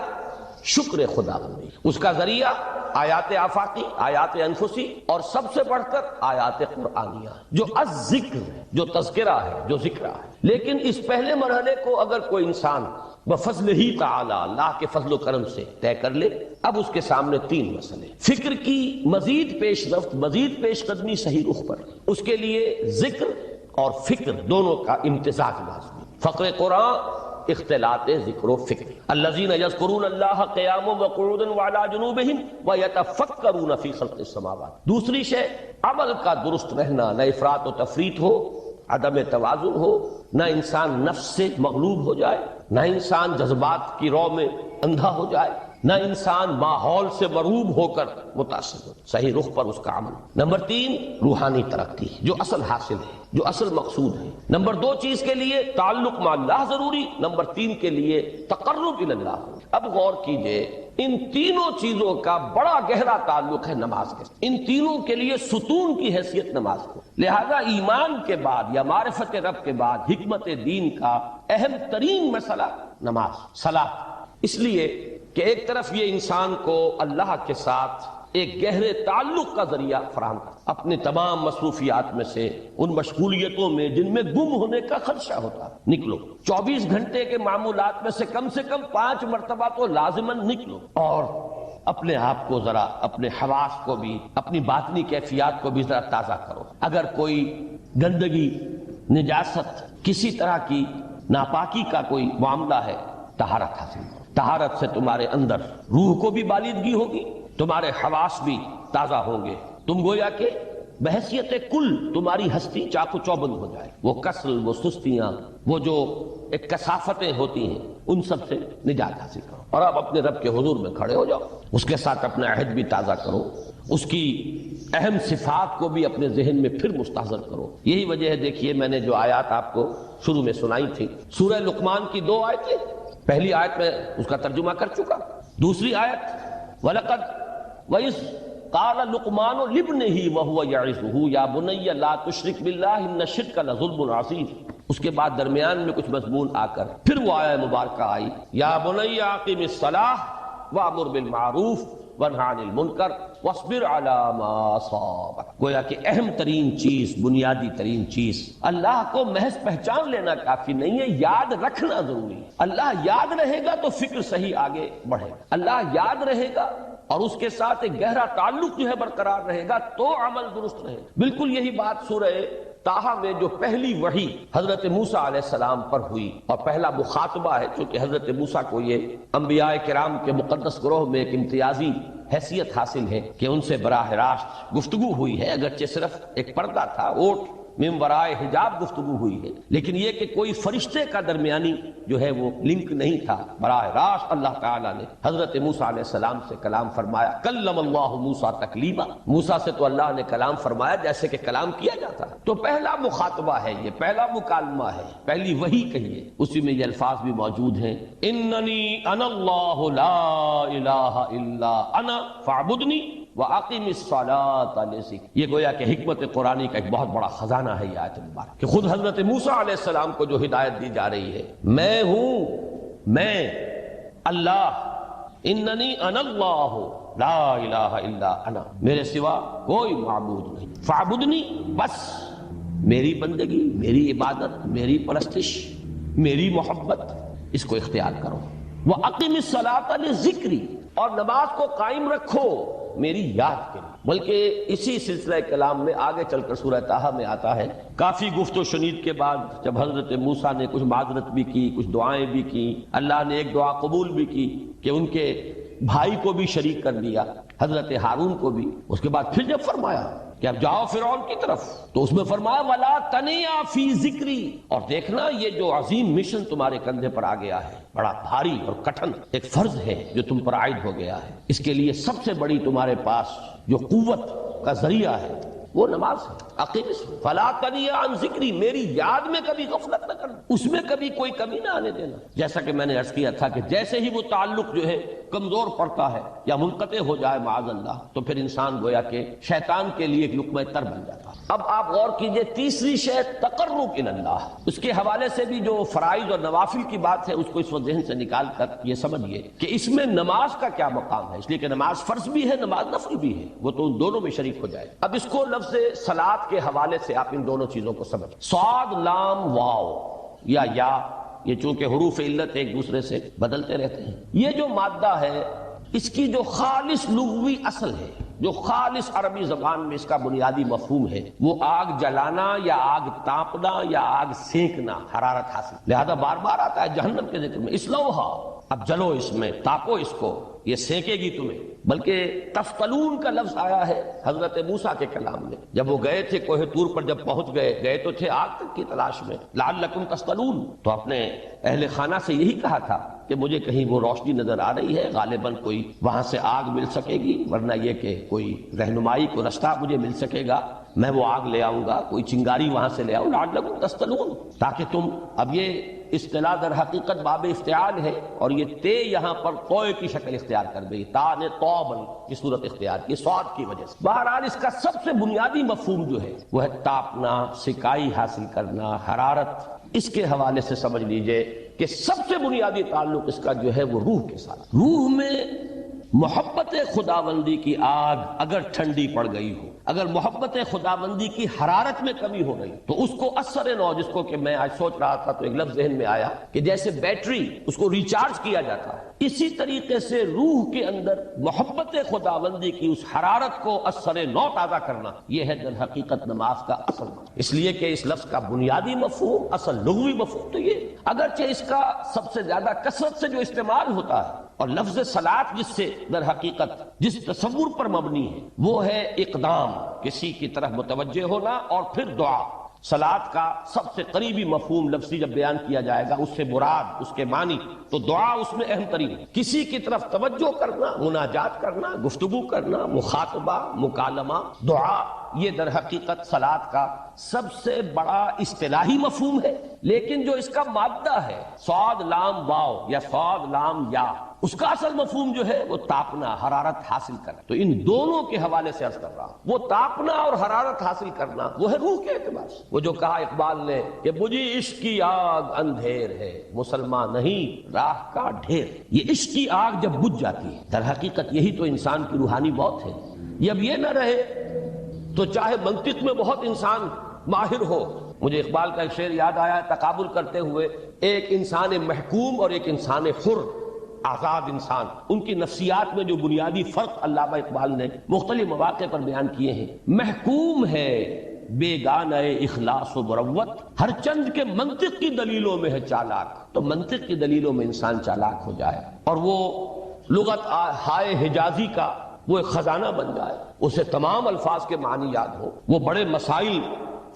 شکر خدا بندی، اس کا ذریعہ آیات آفاقی، آیات انفسی، اور سب سے بڑھ کر آیات قرآنیہ جو الذکر، جو تذکرہ ہے، جو ذکر ہے۔ لیکن اس پہلے مرحلے کو اگر کوئی انسان بفضل ہی تعالی، اللہ کے فضل و کرم سے طے کر لے، اب اس کے سامنے 3 مسئلے، فکر کی مزید پیش رفت، مزید پیش قدمی صحیح رخ پر، اس کے لیے ذکر اور فکر دونوں کا امتزاج لازمی۔ فقر قرآن اختلاط ذکر و فکر، الذین یذکرون اللہ قیاما وقعودا وعلی جنوبہم ویتفکرون فی خلق السماوات۔ دوسری شے عمل کا درست رہنا، نہ افراط و تفریط ہو، عدم توازن ہو، نہ انسان نفس سے مغلوب ہو جائے، نہ انسان جذبات کی رو میں اندھا ہو جائے، نہ انسان ماحول سے مرعوب ہو کر متاثر ہو، صحیح رخ پر اس کا عمل۔ نمبر 3، روحانی ترقی جو اصل حاصل ہے، جو اصل مقصود ہے۔ نمبر 2 چیز کے لیے تعلق مع اللہ ضروری، نمبر 3 کے لیے تقرب الی اللہ۔ اب غور کیجئے، ان تینوں چیزوں کا بڑا گہرا تعلق ہے نماز کے ساتھ، ان تینوں کے لیے ستون کی حیثیت نماز کو۔ لہذا ایمان کے بعد یا معرفت رب کے بعد حکمت دین کا اہم ترین مسئلہ نماز، صلاۃ، اس لیے کہ ایک طرف یہ انسان کو اللہ کے ساتھ ایک گہرے تعلق کا ذریعہ فراہم کرتا، اپنے تمام مصروفیات میں سے، ان مشغولیتوں میں جن میں گم ہونے کا خدشہ ہوتا ہے، نکلو۔ 24 گھنٹے کے معمولات میں سے کم 5 مرتبہ تو لازماً نکلو، اور اپنے آپ کو ذرا، اپنے حواس کو بھی، اپنی باطنی کیفیات کو بھی ذرا تازہ کرو۔ اگر کوئی گندگی، نجاست، کسی طرح کی ناپاکی کا کوئی معاملہ ہے، طہارت حاصل کرو۔ طہارت سے تمہارے اندر روح کو بھی بالیدگی ہوگی، تمہارے حواس بھی تازہ ہوں گے، تم گویا کہ بحیثیت کل تمہاری ہستی چاقو چوبند ہو جائے، وہ کسل، وہ سستیاں، وہ جو ایک کثافتیں ہوتی ہیں، ان سب سے نجات حاصل کرو، اور اب اپنے رب کے حضور میں کھڑے ہو جاؤ، اس کے ساتھ اپنا عہد بھی تازہ کرو، اس کی اہم صفات کو بھی اپنے ذہن میں پھر مستحضر کرو۔ یہی وجہ ہے، دیکھیے میں نے جو آیات آپ کو شروع میں سنائی تھی، سورہ لقمان کی 2 آیتیں، پہلی آیت میں اس کا ترجمہ کر چکا، دوسری آیت وَلَقَدْ وَإِذْ قَالَ لُقْمَانُ لِابْنِهِ وَهُوَ يَعِظُهُ يَا بُنَيَّ لَا تُشْرِكْ بِاللَّهِ إِنَّ الشِّرْكَ لَظُلْمٌ عَظِيمٌ۔ اس کے بعد درمیان میں کچھ مضمون آ کر پھر وہ آیہ مبارکہ آئی، یا بنی اقم الصلاۃ وامر بالمعروف وانہی عن المنکر واصبر علی ما اصابک۔ گویا کہ اہم ترین چیز، بنیادی ترین چیز، اللہ کو محض پہچان لینا کافی نہیں ہے، یاد رکھنا ضروری ہے۔ اللہ یاد رہے گا تو فکر صحیح آگے بڑھے گا، اللہ یاد رہے گا اور اس کے ساتھ ایک گہرا تعلق جو ہے برقرار رہے گا تو عمل درست رہے گا۔ بالکل یہی بات سورہ طٰہٰ میں جو پہلی وحی حضرت موسیٰ علیہ السلام پر ہوئی، اور پہلا مخاطبہ ہے چونکہ حضرت موسیٰ کو یہ انبیاء کرام کے مقدس گروہ میں ایک امتیازی حیثیت حاصل ہے کہ ان سے براہ راست گفتگو ہوئی ہے، اگرچہ صرف ایک پردہ تھا، اوٹ من ورائے حجاب گفتگو ہوئی ہے، لیکن یہ کہ کوئی فرشتے کا درمیانی جو ہے وہ لنک نہیں تھا، براہ راست اللہ تعالیٰ نے حضرت موسیٰ علیہ السلام سے کلام فرمایا۔ کلم اللہ موسیٰ تکلیما، موسیٰ سے تو اللہ نے کلام فرمایا جیسے کہ کلام کیا جاتا ہے۔ تو پہلا مخاطبہ ہے، یہ پہلا مکالمہ ہے، پہلی وحی کہیے، اسی میں یہ الفاظ بھی موجود ہیں، اننی انا اللہ لا الہ الا انا فاعبدنی وَأَقِمِ الصَّلَاةَ لِذِكْرِي۔ یہ گویا کہ حکمت قرآنی کا ایک بہت بڑا خزانہ ہے یہ آیت مبارک، کہ خود حضرت موسیٰ علیہ السلام کو جو ہدایت دی جا رہی ہے، میں ہوں، میں اللہ، اننی انا اللہ لا الہ الا انا، میرے سوا کوئی معبود نہیں، فاعبدنی، بس میری بندگی، میری عبادت، میری پرستش، میری محبت، اس کو اختیار کرو۔ وَأَقِمِ الصَّلَاةَ لِذِكْرِي، اور نماز کو قائم رکھو میری یاد کے لیے۔ بلکہ اسی سلسلہ کلام میں آگے چل کر سورہ طٰہٰ میں آتا ہے، کافی گفت و شنید کے بعد جب حضرت موسیٰ نے کچھ معذرت بھی کی، کچھ دعائیں بھی کی، اللہ نے ایک دعا قبول بھی کی کہ ان کے بھائی کو بھی شریک کر دیا، حضرت ہارون کو بھی۔ اس کے بعد پھر جب فرمایا کہ اب جاؤ فرعون کی طرف، تو اس میں فرمایا وَلَا تَنِيَا فِي ذِكْرِي، اور دیکھنا یہ جو عظیم مشن تمہارے کندھے پر آ گیا ہے، بڑا بھاری اور کٹھن ایک فرض ہے جو تم پر عائد ہو گیا ہے، اس کے لیے سب سے بڑی تمہارے پاس جو قوت کا ذریعہ ہے وہ نماز ہے۔ اقیم فلا تنیا عن ذکری، میری یاد میں کبھی غفلت نہ کرنا، اس میں کبھی کوئی کمی نہ آنے دینا۔ جیسا کہ میں نے عرض کیا تھا کہ جیسے ہی وہ تعلق جو ہے کمزور پڑتا ہے یا منقطع ہو جائے معاذ اللہ، تو پھر انسان گویا کہ شیطان کے لیے ایک لقمہ تر بن جاتا ہے۔ اب آپ غور کیجئے، تیسری شے تقرب الی اللہ، اس کے حوالے سے بھی جو فرائض اور نوافل کی بات ہے اس کو اس وقت ذہن سے نکال کر یہ سمجھیے کہ اس میں نماز کا کیا مقام ہے، اس لیے کہ نماز فرض بھی ہے، نماز نفل بھی ہے، وہ تو ان دونوں میں شریک ہو جائے۔ اب اس کو لفظ صلاۃ کے حوالے سے آپ ان دونوں چیزوں کو سمجھ، صاد لام واو یا یہ چونکہ حروف علت ایک دوسرے سے بدلتے رہتے ہیں، یہ جو مادہ ہے اس کی جو خالص لغوی اصل ہے، جو خالص عربی زبان میں اس کا بنیادی مفہوم ہے، وہ آگ جلانا یا آگ تاپنا یا آگ سینکنا، حرارت حاصل۔ لہذا بار بار آتا ہے جہنم کے ذکر میں، اسلوہا، اب جلو اس میں، تاپو اس کو، یہ سینکے گی تمہیں۔ بلکہ تفتلون کا لفظ آیا ہے حضرت موسیٰ کے کلام میں، جب وہ گئے تھے کوہ طور پر، جب پہنچ گئے تو تھے آگ تک کی تلاش میں، لعلکم تفتلون، تو اپنے اہل خانہ سے یہی کہا تھا کہ مجھے کہیں وہ روشنی نظر آ رہی ہے، غالباً کوئی وہاں سے آگ مل سکے گی، ورنہ یہ کہ کوئی رہنمائی کو رستہ مجھے مل سکے گا، میں وہ آگ لے آؤں گا، کوئی چنگاری وہاں سے لے آؤں، لعلکم تفتلون، تاکہ تم، اب یہ اصطلاح در حقیقت باب افتعال ہے، اور یہ تے یہاں پر توئے کی شکل اختیار کر گئی، تا نے توبن کی صورت اختیار کی صاد کی وجہ سے۔ بہرحال اس کا سب سے بنیادی مفہوم جو ہے وہ ہے تاپنا، سکائی حاصل کرنا، حرارت۔ اس کے حوالے سے سمجھ لیجئے کہ سب سے بنیادی تعلق اس کا جو ہے وہ روح کے ساتھ۔ روح میں محبت خداوندی کی آگ اگر ٹھنڈی پڑ گئی ہو، اگر محبت خداوندی کی حرارت میں کمی ہو رہی تو اس کو اثر نو، جس کو کہ میں آج سوچ رہا تھا تو ایک لفظ ذہن میں آیا کہ جیسے بیٹری اس کو ریچارج کیا جاتا ہے، اسی طریقے سے روح کے اندر محبت خداوندی کی اس حرارت کو اثر نو تازہ کرنا، یہ ہے در حقیقت نماز کا اصل مفہوم۔ اس لیے کہ اس لفظ کا بنیادی مفہوم، اصل لغوی مفہوم تو یہ، اگرچہ اس کا سب سے زیادہ کثرت سے جو استعمال ہوتا ہے، اور لفظ صلاۃ جس سے در حقیقت جس تصور پر مبنی ہے وہ ہے اقدام، کسی کی طرف متوجہ ہونا، اور پھر دعا۔ صلاۃ کا سب سے قریبی مفہوم لفظی جب بیان کیا جائے گا، اس سے مراد، اس کے معنی، تو دعا اس میں اہم ترین، کسی کی طرف توجہ کرنا، مناجات کرنا، گفتگو کرنا، مخاطبہ، مکالمہ، دعا، یہ در حقیقت صلاۃ کا سب سے بڑا اصطلاحی مفہوم ہے۔ لیکن جو اس کا مادہ ہے، صاد لام واو یا صاد لام یا، اس کا اصل مفہوم جو ہے وہ تاپنا، حرارت حاصل کرنا۔ تو ان دونوں کے حوالے سے عرض کر رہا ہوں، وہ تاپنا اور حرارت حاصل کرنا وہ ہے روح کے اعتبار سے۔ وہ جو کہا اقبال نے کہ بجھی عشق کی آگ اندھیر ہے، مسلمان نہیں راہ کا ڈھیر۔ یہ عشق کی آگ جب بجھ جاتی ہے، در حقیقت یہی تو انسان کی روحانی موت ہے۔ یہ اب یہ نہ رہے تو چاہے منطق میں بہت انسان ماہر ہو، مجھے اقبال کا ایک شعر یاد آیا تقابل کرتے ہوئے، ایک انسان محکوم اور ایک انسان حر، آزاد انسان، ان کی نفسیات میں جو بنیادی فرق علامہ اقبال نے مختلف مواقع پر بیان کیے ہیں۔ محکوم ہے بیگانہ اخلاص و مروت، ہر چند کے منطق کی دلیلوں میں ہے چالاک۔ تو منطق کی دلیلوں میں انسان چالاک ہو جائے اور وہ لغت ہائے حجازی کا وہ ایک خزانہ بن جائے، اسے تمام الفاظ کے معنی یاد ہو، وہ بڑے مسائل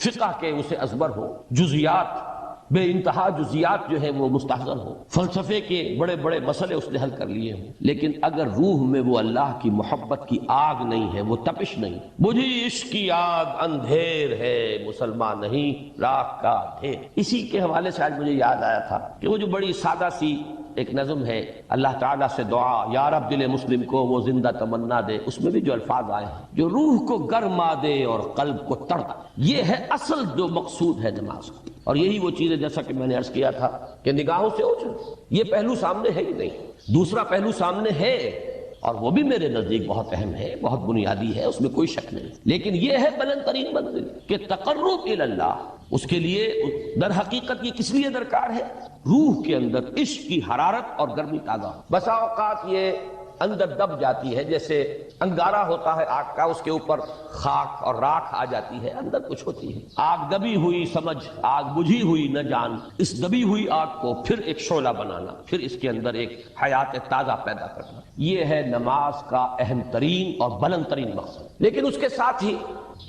فقہ کے اسے ازبر ہو، جزیات بے انتہا جزیات جو ہے وہ مستحضر ہو، فلسفے کے بڑے بڑے مسئلے اس نے حل کر لیے ہوں، لیکن اگر روح میں وہ اللہ کی محبت کی آگ نہیں ہے، وہ تپش نہیں، بجھی عشق کی آگ اندھیر ہے مسلمان نہیں راکھ کا ڈھیر۔ اسی کے حوالے سے آج مجھے یاد آیا تھا کہ وہ جو بڑی سادہ سی ایک نظم ہے، اللہ تعالیٰ سے دعا یا رب دل مسلم کو وہ زندہ تمنا دے، اس میں بھی جو الفاظ آئے ہیں، جو روح کو گرما دے اور قلب کو تڑپا، یہ ہے اصل جو مقصود ہے نماز کا۔ اور یہی وہ چیز ہے جیسا کہ میں نے عرض کیا تھا کہ نگاہوں سے اوجھل، یہ پہلو سامنے ہے ہی نہیں، دوسرا پہلو سامنے ہے اور وہ بھی میرے نزدیک بہت اہم ہے، بہت بنیادی ہے، اس میں کوئی شک نہیں، لیکن یہ ہے بلند ترین منزل کہ تقرب الی اللہ، اس کے لیے در حقیقت یہ کس لیے درکار ہے؟ روح کے اندر عشق کی حرارت اور گرمی تازہ ہو۔ بسا اوقات یہ اندر دب جاتی ہے، جیسے انگارہ ہوتا ہے آگ کا، اس کے اوپر خاک اور راکھ آ جاتی ہے، اندر کچھ ہوتی ہے، آگ دبی ہوئی سمجھ، آگ بجھی ہوئی نہ جان، اس دبی ہوئی آگ کو پھر ایک شعلہ بنانا، پھر اس کے اندر ایک حیات تازہ پیدا کرنا، یہ ہے نماز کا اہم ترین اور بلند ترین مقصد۔ لیکن اس کے ساتھ ہی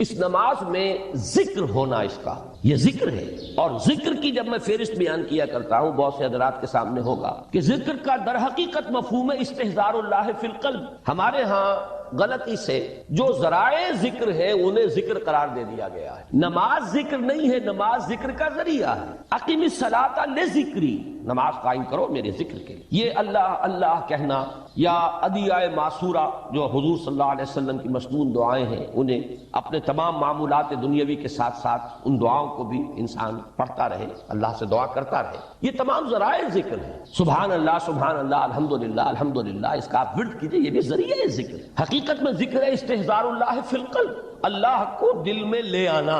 اس نماز میں ذکر ہونا، اس کا یہ ذکر ہے، اور ذکر کی جب میں فہرست بیان کیا کرتا ہوں بہت سے حضرات کے سامنے ہوگا کہ ذکر کا در حقیقت مفہوم ہے استحضار اللہ فی القلب۔ ہمارے ہاں غلطی سے جو ذرائع ذکر ہے انہیں ذکر قرار دے دیا گیا ہے، نماز ذکر نہیں ہے، نماز ذکر کا ذریعہ ہے۔ اقیم الصلاۃ لذکری، نماز قائم کرو میرے ذکر کے لیے، یہ اللہ اللہ کہنا یا ادعیہ معصورہ جو حضور صلی اللہ علیہ وسلم کی مسنون دعائیں ہیں، انہیں اپنے تمام معمولات دنیاوی کے ساتھ ساتھ ان دعاؤں کو بھی انسان پڑھتا رہے، اللہ سے دعا کرتا رہے، یہ تمام ذرائع ذکر ہیں۔ سبحان اللہ الحمدللہ الحمدللہ، اس کا آپ ورد کیجئے، یہ بھی ذریعہ ذکر ہے۔ حقیقت میں ذکر ہے استحضار اللہ فی القلب، اللہ کو دل میں لے آنا،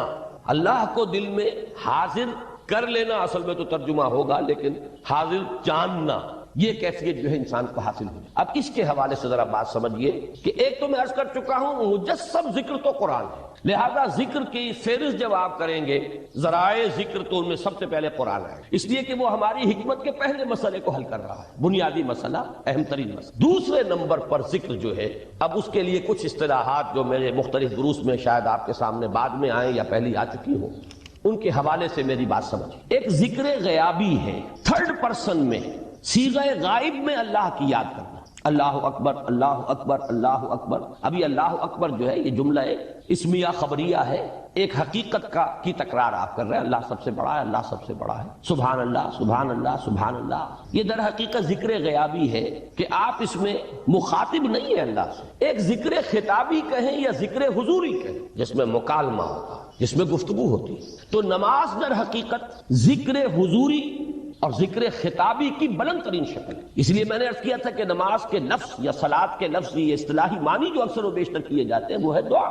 اللہ کو دل میں حاضر کر لینا، اصل میں تو ترجمہ ہوگا لیکن حاضر جاننا، یہ کیفیت جو ہے انسان کو حاصل ہوئی۔ اب اس کے حوالے سے ذرا بات سمجھیے کہ ایک تو میں عرض کر چکا ہوں مجسم ذکر تو قرآن ہے، لہذا ذکر کی فہرست جب آپ کریں گے ذرائع ذکر تو ان میں سب سے پہلے قرآن ہے، اس لیے کہ وہ ہماری حکمت کے پہلے مسئلے کو حل کر رہا ہے، بنیادی مسئلہ، اہم ترین مسئلہ۔ دوسرے نمبر پر ذکر جو ہے، اب اس کے لیے کچھ اصطلاحات جو میرے مختلف دروس میں شاید آپ کے سامنے بعد میں آئیں یا پہلی آ چکی ہوں، ان کے حوالے سے میری بات سمجھ۔ ایک ذکر غیابی ہے، تھرڈ پرسن میں، صیغہ غائب میں اللہ کی یاد کرنا، اللہ اکبر اللہ اکبر اللہ اکبر۔ ابھی اللہ اکبر جو ہے یہ جملہ اسمیہ خبریہ ہے، ایک حقیقت کی تکرار آپ کر رہے ہیں، اللہ سب سے بڑا ہے، اللہ سب سے بڑا ہے، سبحان اللہ سبحان اللہ سبحان اللہ۔ یہ در حقیقت ذکر غیابی ہے کہ آپ اس میں مخاطب نہیں ہیں اللہ سے، ایک ذکر خطابی کہیں یا ذکر حضوری کہیں جس میں مکالمہ ہوتا ہے، جس میں گفتگو ہوتی ہے۔ تو نماز در حقیقت ذکر حضوری اور ذکر خطابی کی بلند ترین شکل ہے۔ اس لیے میں نے عرض کیا تھا کہ نماز کے لفظ یا صلاۃ کے لفظ، یہ اصطلاحی معنی جو اکثر و بیشتر کیے جاتے ہیں وہ ہے دعا،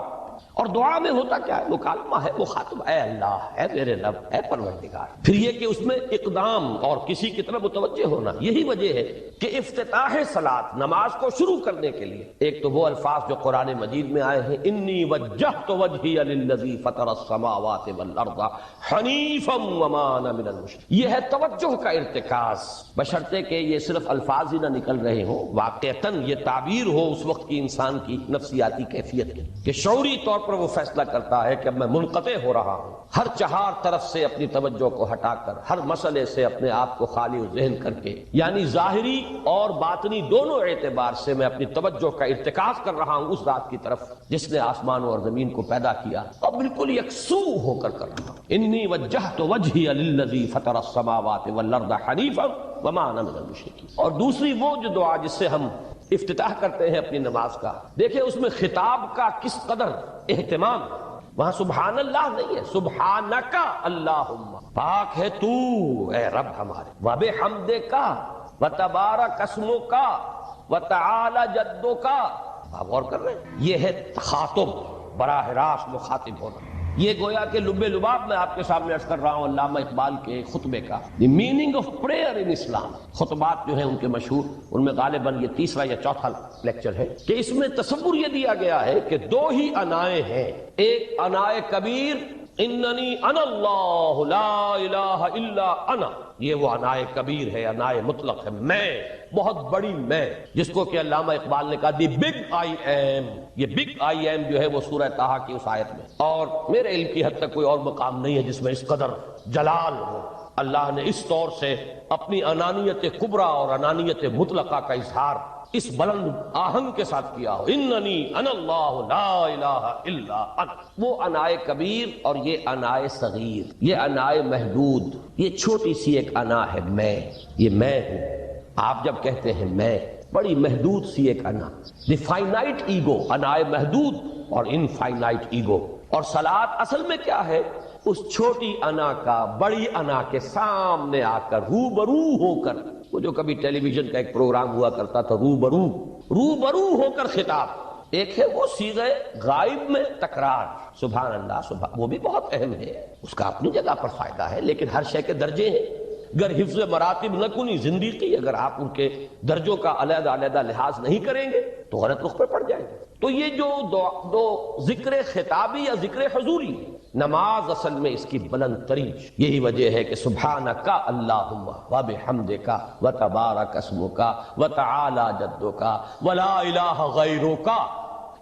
اور دعا میں ہوتا کیا ہے؟ مکالمہ ہے، مخاطب، اے اللہ، اے میرے رب، اے پروردگار۔ پھر یہ کہ اس میں اقدام اور کسی کی طرف متوجہ ہونا، یہی وجہ ہے کہ افتتاح صلاۃ، نماز کو شروع کرنے کے لیے ایک تو وہ الفاظ جو قرآن مجید میں آئے ہیں، انی وجہت وجہی للذی فطر السماوات والارض حنیفا وما انا من المشرکین، یہ ہے توجہ کا ارتکاز، بشرطے کہ یہ صرف الفاظ ہی نہ نکل رہے ہوں، واقعتاً یہ تعبیر ہو اس وقت کی انسان کی نفسیاتی کیفیت کی، کہ شعوری طور پر وہ فیصلہ کرتا ہے کہ اب میں منقطع ہو رہا ہوں، ہر چہار طرف سے اپنی توجہ کو ہٹا کر، ہر مسئلے سے اپنے آپ کو خالی و ذہن کر کے، یعنی ظاہری اور باطنی دونوں اعتبار سے میں اپنی توجہ کا ارتکاز کر رہا ہوں اس ذات کی طرف جس نے آسمان اور زمین کو پیدا کیا، اور بالکل یکسو ہو کر رہا ہوں۔ انی وجہت وجہی للذی فطر السماوات والارض حنیفا وما انا من المشرکین۔ اور دوسری وہ جو دعا جس سے ہم افتتاح کرتے ہیں اپنی نماز کا، دیکھیں اس میں خطاب کا کس قدر اہتمام، وہاں سبحان اللہ نہیں ہے، سبحانک اللہم، پاک ہے تو اے رب ہمارے، وبحمدک وتبارک اسمک وتعالی جدک۔ آپ غور کر رہے ہیں، یہ ہے تخاطب، براہ راست مخاطب ہونا۔ یہ گویا کہ لب لباب میں آپ کے سامنے عرض کر رہا ہوں علامہ اقبال کے خطبے کا، دی میننگ آف پریئر ان اسلام۔ خطبات جو ہیں ان کے مشہور، ان میں غالباً یہ تیسرا یا چوتھا لیکچر ہے کہ اس میں تصور یہ دیا گیا ہے کہ دو ہی انائیں ہیں، ایک انائے کبیر اننی انا اللہ لا الہ الا انا، یہ وہ انائے کبیر ہے، انائے مطلق ہے، میں، بہت بڑی میں، جس کو کہ علامہ اقبال نے کہا دی بگ آئی ایم۔ یہ بگ آئی ایم جو ہے وہ سورہ طٰہٰ کی اس آیت میں، اور میرے علم کی حد تک کوئی اور مقام نہیں ہے جس میں اس قدر جلال ہو۔ اللہ نے اس طور سے اپنی انانیت کبریٰ اور انانیت مطلقہ کا اظہار اس بلند آہنگ کے ساتھ کیا ہو، اننی انا اللہ لا الہ الا انا۔ وہ انائے کبیر اور یہ انائے صغیر، یہ انائے محدود، یہ چھوٹی سی ایک انا ہے، میں، یہ میں ہوں۔ آپ جب کہتے ہیں میں، بڑی محدود سی ایک انا، دی فائنائٹ ایگو، انائے محدود اور انفائنائٹ ایگو۔ اور صلاۃ اصل میں کیا ہے؟ اس چھوٹی انا کا بڑی انا کے سامنے آ کر، روبرو ہو کر، وہ جو کبھی ٹیلی ویژن کا ایک پروگرام ہوا کرتا تھا، روبرو ہو کر خطاب۔ ایک ہے وہ صیغہ غائب میں تکرار، سبحان اللہ سبحان، وہ بھی بہت اہم ہے، اس کا اپنی جگہ پر فائدہ ہے، لیکن ہر شے کے درجے ہیں۔ اگر حفظ مراتب نہ کنی زندگی، اگر آپ ان کے درجوں کا علیحدہ علیحدہ لحاظ نہیں کریں گے تو غلط رخ پہ پڑ جائیں گے۔ تو یہ جو دو ذکر خطابی یا ذکر حضوری، نماز اصل میں اس کی بلند ترین، یہی وجہ ہے کہ سبحانک اللہم وبحمدک وتبارک اسمک وتعالی جدک ولا الہ غیرک۔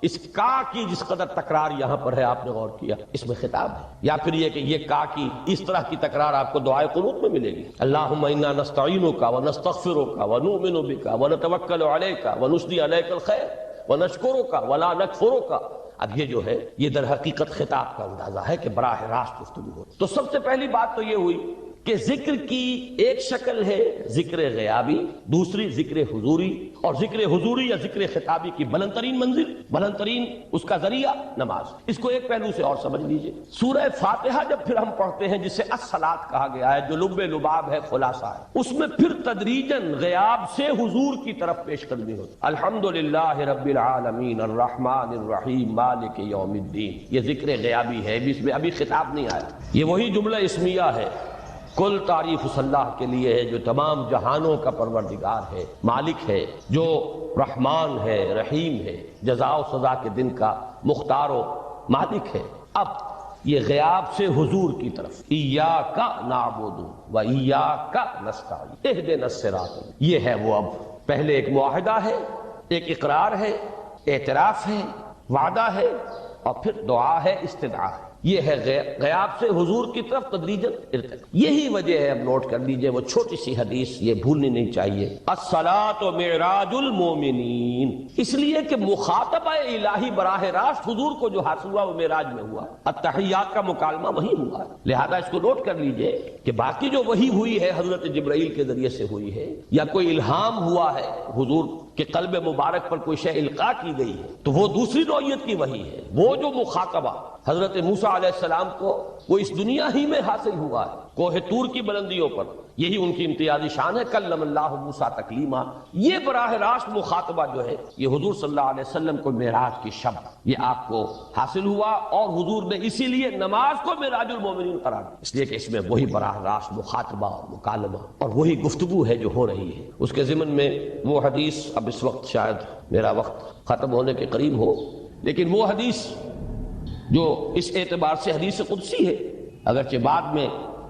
اس کا کی جس قدر تکرار یہاں پر ہے، آپ نے غور کیا، اس میں خطاب ہے، یا پھر یہ کہ یہ کا کی اس طرح کی تکرار آپ کو دعائے قنوت میں ملے گی، اللہم انا نستعینک ونستغفرک ونؤمن بک ونتوکل علیک ونثنی علیک الخیر ونشکرک ولا نکفرک۔ اب یہ جو ہے یہ در حقیقت خطاب کا اندازہ ہے کہ براہ راست گفتگو ہو۔ تو سب سے پہلی بات تو یہ ہوئی کہ ذکر کی ایک شکل ہے ذکر غیابی، دوسری ذکر حضوری، اور ذکر حضوری یا ذکر خطابی کی بلند ترین منزل، بلند ترین اس کا ذریعہ نماز۔ اس کو ایک پہلو سے اور سمجھ لیجئے، سورہ فاتحہ جب پھر ہم پڑھتے ہیں جسے الصلاۃ کہا گیا ہے، جو لب لباب ہے، خلاصہ ہے، اس میں پھر تدریجاً غیاب سے حضور کی طرف پیش قدمی ہوتی۔ الحمدللہ رب العالمین الرحمن الرحیم مالک یوم الدین، یہ ذکر غیابی ہے، اس میں ابھی خطاب نہیں آیا۔ یہ وہی جملہ اسمیہ ہے، کل تعریف اس اللہ کے لیے ہے جو تمام جہانوں کا پروردگار ہے، مالک ہے، جو رحمان ہے، رحیم ہے، جزا و سزا کے دن کا مختار و مالک ہے۔ اب یہ غیاب سے حضور کی طرف، ایاک نعبد و ایاک نستعین اہدنا الصراط، یہ ہے وہ۔ اب پہلے ایک معاہدہ ہے، ایک اقرار ہے، اعتراف ہے، وعدہ ہے، اور پھر دعا ہے، استدعا ہے۔ یہ ہے غیاب سے حضور کی طرف تدریجاً ارتقاء۔ یہی وجہ ہے، اب نوٹ کر لیجئے وہ چھوٹی سی حدیث، یہ بھولنی نہیں چاہیے، الصلاۃ معراج المومنین، اس لیے کہ مخاطبہ الہی براہ راست حضور کو جو حاصل ہوا وہ معراج میں ہوا، التحیات کا مکالمہ وہی ہوا، لہذا اس کو نوٹ کر لیجئے کہ باقی جو وحی ہوئی ہے حضرت جبرائیل کے ذریعے سے ہوئی ہے، یا کوئی الہام ہوا ہے، حضور کہ قلب مبارک پر کوئی شے القاء کی گئی ہے، تو وہ دوسری نوعیت کی وحی ہے۔ وہ جو مخاطبہ حضرت موسیٰ علیہ السلام کو وہ اس دنیا ہی میں حاصل ہوا ہے، کوہ طور کی بلندیوں پر، یہی ان کی امتیازی شان ہے، کلم اللہ موسیٰ تکلیما۔ یہ براہ راست مخاطبہ جو ہے یہ حضور صلی اللہ علیہ وسلم کو معراج کی شب یہ آپ کو حاصل ہوا، اور حضور نے اسی لیے نماز کو معراج المومنین قرار دیا، اس لیے کہ اس میں وہی براہ راست مخاطبہ اور مکالمہ اور وہی گفتگو ہے جو ہو رہی ہے۔ اس کے ضمن میں وہ حدیث، اب اس وقت شاید میرا وقت ختم ہونے کے قریب ہو، لیکن وہ حدیث جو اس اعتبار سے حدیث قدسی ہے، اگرچہ بعد میں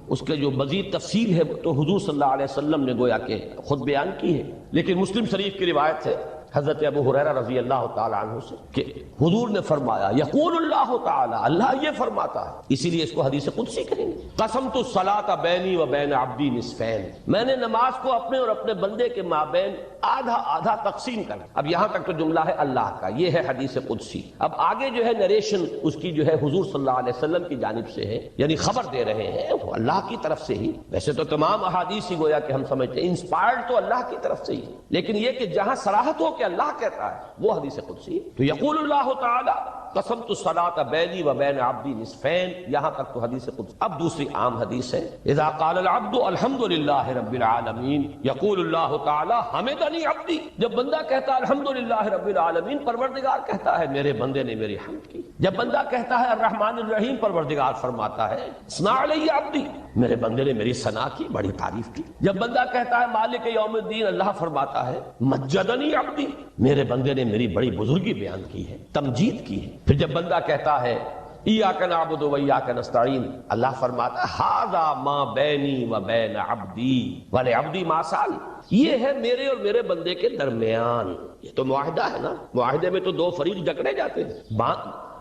اس کے جو مزید تفصیل ہے تو حضور صلی اللہ علیہ وسلم نے گویا کہ خود بیان کی ہے، لیکن مسلم شریف کی روایت ہے حضرت ابو ہریرہ رضی اللہ تعالی عنہ سے کہ حضور نے فرمایا، یقول اللہ تعالی، اللہ یہ فرماتا ہے، اسی لیے اس کو حدیث قدسی کہیں گے، قسمت الصلاۃ بینی و بین عبدی نصفین، میں نے نماز کو اپنے اور اپنے بندے کے مابین آدھا آدھا تقسیم کر۔ اب یہاں تک تو جملہ ہے اللہ کا، یہ ہے حدیث قدسی۔ اب آگے جو ہے نریشن اس کی جو ہے حضور صلی اللہ علیہ وسلم کی جانب سے ہے، یعنی خبر دے رہے ہیں وہ اللہ کی طرف سے ہی۔ ویسے تو تمام احادیث ہی گویا کہ ہم سمجھتے ہیں انسپائرڈ تو اللہ کی طرف سے ہی، لیکن یہ کہ جہاں صراحت ہو کہ اللہ کہتا ہے وہ حدیث قدسی۔ تو یقول اللہ تعالی قسمت الصلاۃ بینی و بین عبدی نصفین، یہاں تک تو حدیث قدسی۔ اب دوسری عام حدیث ہے، اذا قال العبد الحمدللہ رب العالمین یقول اللہ تعالی حمدنی عبدی، جب بندہ کہتا ہے الحمدللہ رب العالمین، پروردگار کہتا ہے میرے بندے نے میری حمد کی۔ جب بندہ کہتا ہے الرحمن الرحیم، پروردگار فرماتا ہے ثنا علی عبدی، میرے بندے نے میری ثنا کی، بڑی تعریف کی۔ جب بندہ کہتا ہے مالک یوم الدین، اللہ فرماتا ہے مجدنی عبدی، میرے بندے نے میری بڑی بزرگی بیان کی ہے، تمجید کی ہے۔ پھر جب بندہ کہتا ہے ایاک نعبد و ایاک نستعین، اللہ فرماتا ہے ھذا ما بینی و بین عبدی ولعبدی ما سأل، یہ ہے میرے اور میرے بندے کے درمیان۔ یہ تو معاہدہ ہے نا، معاہدے میں تو دو فریق جکڑے جاتے ہیں،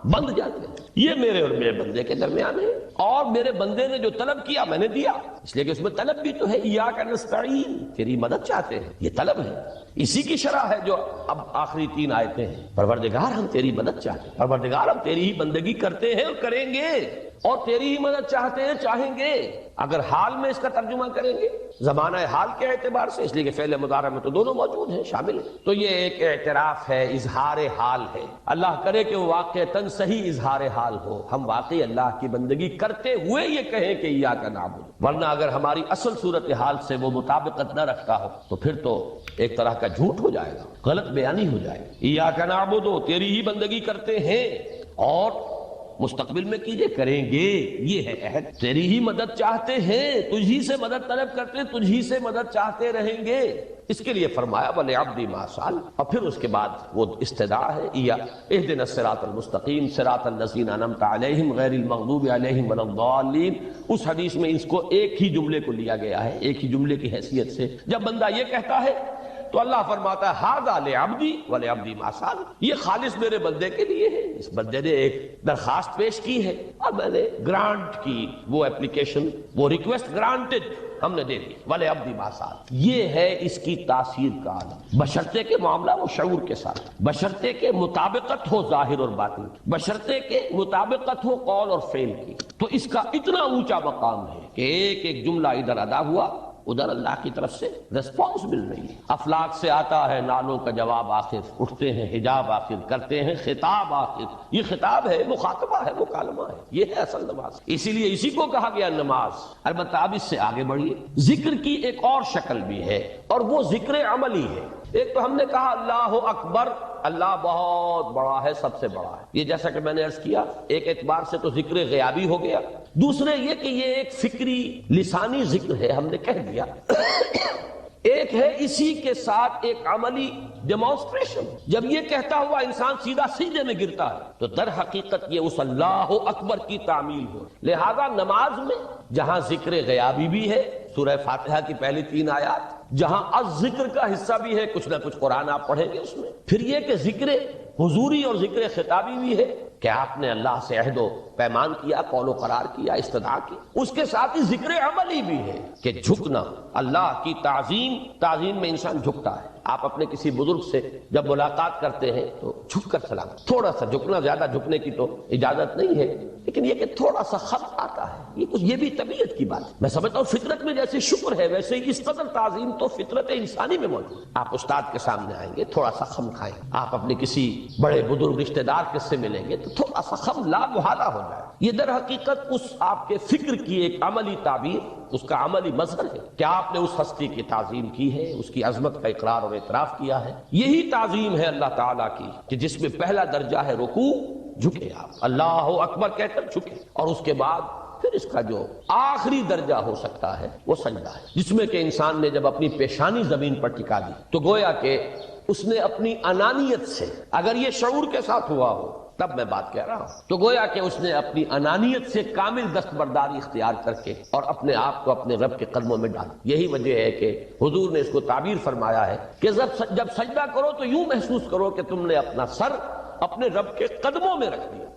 بند جاتے ہیں، یہ میرے اور میرے بندے کے درمیان ہے، اور میرے بندے نے جو طلب کیا میں نے دیا، اس لیے کہ اس میں طلب بھی تو ہے، ایاک نستعین، تیری مدد چاہتے ہیں، یہ طلب ہے، اسی کی شرح ہے جو اب آخری 3 آیتیں ہیں، پروردگار ہم تیری مدد چاہتے ہیں، پروردگار ہم تیری ہی بندگی کرتے ہیں اور کریں گے، اور تیری ہی مدد چاہتے ہیں، چاہیں گے۔ اگر حال میں اس کا ترجمہ کریں گے زمانہ حال کے اعتبار سے، اس لیے کہ فعل مضارع میں تو دونوں موجود ہیں، شامل ہیں، تو یہ ایک اعتراف ہے، اظہار حال ہے۔ اللہ کرے کہ وہ واقعتاً صحیح اظہار حال ہو، ہم واقعی اللہ کی بندگی کرتے ہوئے یہ کہیں کہ ایاک نعبد، ورنہ اگر ہماری اصل صورتحال سے وہ مطابقت نہ رکھتا ہو تو پھر تو ایک طرح کا جھوٹ ہو جائے گا، غلط بیانی ہو جائے گی۔ ایاک نعبد، تیری ہی بندگی کرتے ہیں، اور مستقبل میں کیجئے، کریں گے، یہ ہے عہد، تیری ہی مدد چاہتے ہیں، تجھی سے مدد طلب کرتے ہیں، تجھی سے مدد چاہتے رہیں گے، اس کے لیے فرمایا وَلِعَبْدِ مَا سَأَلَ، اور پھر اس کے بعد وہ استدعاء ہے، اهْدِنَا الصِّرَاطَ الْمُسْتَقِيمَ صِرَاطَ الَّذِينَ أَنْعَمْتَ عَلَيْهِمْ غَيْرِ الْمَغْضُوبِ عَلَيْهِمْ وَلَا الضَّالِّينَ۔ اس حدیث میں اس کو ایک ہی جملے کو لیا گیا ہے، ایک ہی جملے کی حیثیت سے، جب بندہ یہ کہتا ہے تو اللہ فرماتا ہے ھذا لعبدی ولعبدی ما سأل، یہ خالص میرے بندے کے لیے ہے، اس بندے نے ایک درخواست پیش کی ہے اور میں نے گرانٹ کی، وہ اپلیکیشن، وہ ریکویسٹ گرانٹڈ، ہم نے دے دی، ولعبدی ما سأل۔ یہ ہے اس کی تاثیر کا عالم، بشرطے کے معاملہ وہ شعور کے ساتھ، بشرطے کے مطابقت ہو ظاہر اور باطن کی، بشرطے کے مطابقت ہو قول اور فعل کی، تو اس کا اتنا اونچا مقام ہے کہ ایک ایک جملہ ادھر ادا ہوا، ادھر اللہ کی طرف سے ریسپانس مل رہی ہے۔ افلاک سے آتا ہے نالوں کا جواب آخر، اٹھتے ہیں حجاب آخر، کرتے ہیں خطاب آخر، یہ خطاب ہے، مخاطبہ ہے، مکالمہ ہے، یہ ہے اصل نماز، اسی لیے اسی کو کہا گیا نماز۔ البتہ اب اس سے آگے بڑھیے، ذکر کی ایک اور شکل بھی ہے، اور وہ ذکر عملی ہے۔ ایک تو ہم نے کہا اللہ اکبر، اللہ بہت بڑا ہے، سب سے بڑا ہے، یہ جیسا کہ میں نے عرض کیا ایک اعتبار سے تو ذکر غیابی ہو گیا، دوسرے یہ کہ یہ ایک فکری لسانی ذکر ہے، ہم نے کہہ دیا۔ ایک ہے اسی کے ساتھ ایک عملی ڈیمانسٹریشن، جب یہ کہتا ہوا انسان سیدھا سجدے میں گرتا ہے تو در حقیقت یہ اس اللہ اکبر کی تعمیل ہو۔ لہذا نماز میں جہاں ذکر غیابی بھی ہے، سورہ فاتحہ کی پہلی 3 آیات، جہاں الذکر کا حصہ بھی ہے، کچھ نہ کچھ قرآن آپ پڑھیں گے اس میں، پھر یہ کہ ذکر حضوری اور ذکر خطابی بھی ہے کہ آپ نے اللہ سے عہد و پیمان کیا، قول و قرار کیا، استدعا کی، اس کے ساتھ ہی ذکر عملی بھی ہے کہ جھکنا، اللہ کی تعظیم میں انسان جھکتا ہے۔ آپ اپنے کسی بزرگ سے جب ملاقات کرتے ہیں تو جھک کر سلام، تھوڑا سا جھکنا، زیادہ جھکنے کی تو اجازت نہیں ہے، لیکن یہ کہ تھوڑا سا خم آتا ہے، یہ بھی طبیعت کی بات ہے۔ میں سمجھتا ہوں فطرت میں جیسے شکر ہے ویسے ہی اس قدر تعظیم تو فطرت انسانی میں موجود ہے۔ آپ استاد کے سامنے آئیں گے تھوڑا سا خم کھائیں، آپ اپنے کسی بڑے بزرگ رشتہ دار کے سے ملیں گے تو تھوڑا سا خم لا محالہ ہو جائے۔ یہ در حقیقت اس آپ کے فکر کی ایک عملی تعبیر، اس کا عملی مظہر ہے کہ آپ نے اس ہستی کی تعظیم کی ہے، اس کی عظمت کا اقرار اور اعتراف کیا ہے۔ یہی تعظیم ہے اللہ تعالیٰ کی کہ جس میں پہلا درجہ ہے رکوع، جھکے آپ، اللہ اکبر کہہ کر جھکے، اور اس کے بعد پھر اس کا جو آخری درجہ ہو سکتا ہے وہ سجدہ ہے، جس میں کہ انسان نے جب اپنی پیشانی زمین پر ٹکا دی تو گویا کہ اس نے اپنی انانیت سے، اگر یہ شعور کے ساتھ ہوا ہو تب میں بات کہہ رہا ہوں، تو گویا کہ اس نے اپنی انانیت سے کامل دستبرداری اختیار کر کے اور اپنے آپ کو اپنے رب کے قدموں میں ڈالا۔ یہی وجہ ہے کہ حضور نے اس کو تعبیر فرمایا ہے کہ جب سجدہ کرو تو یوں محسوس کرو کہ تم نے اپنا سر اپنے رب کے قدموں میں رکھ دیا۔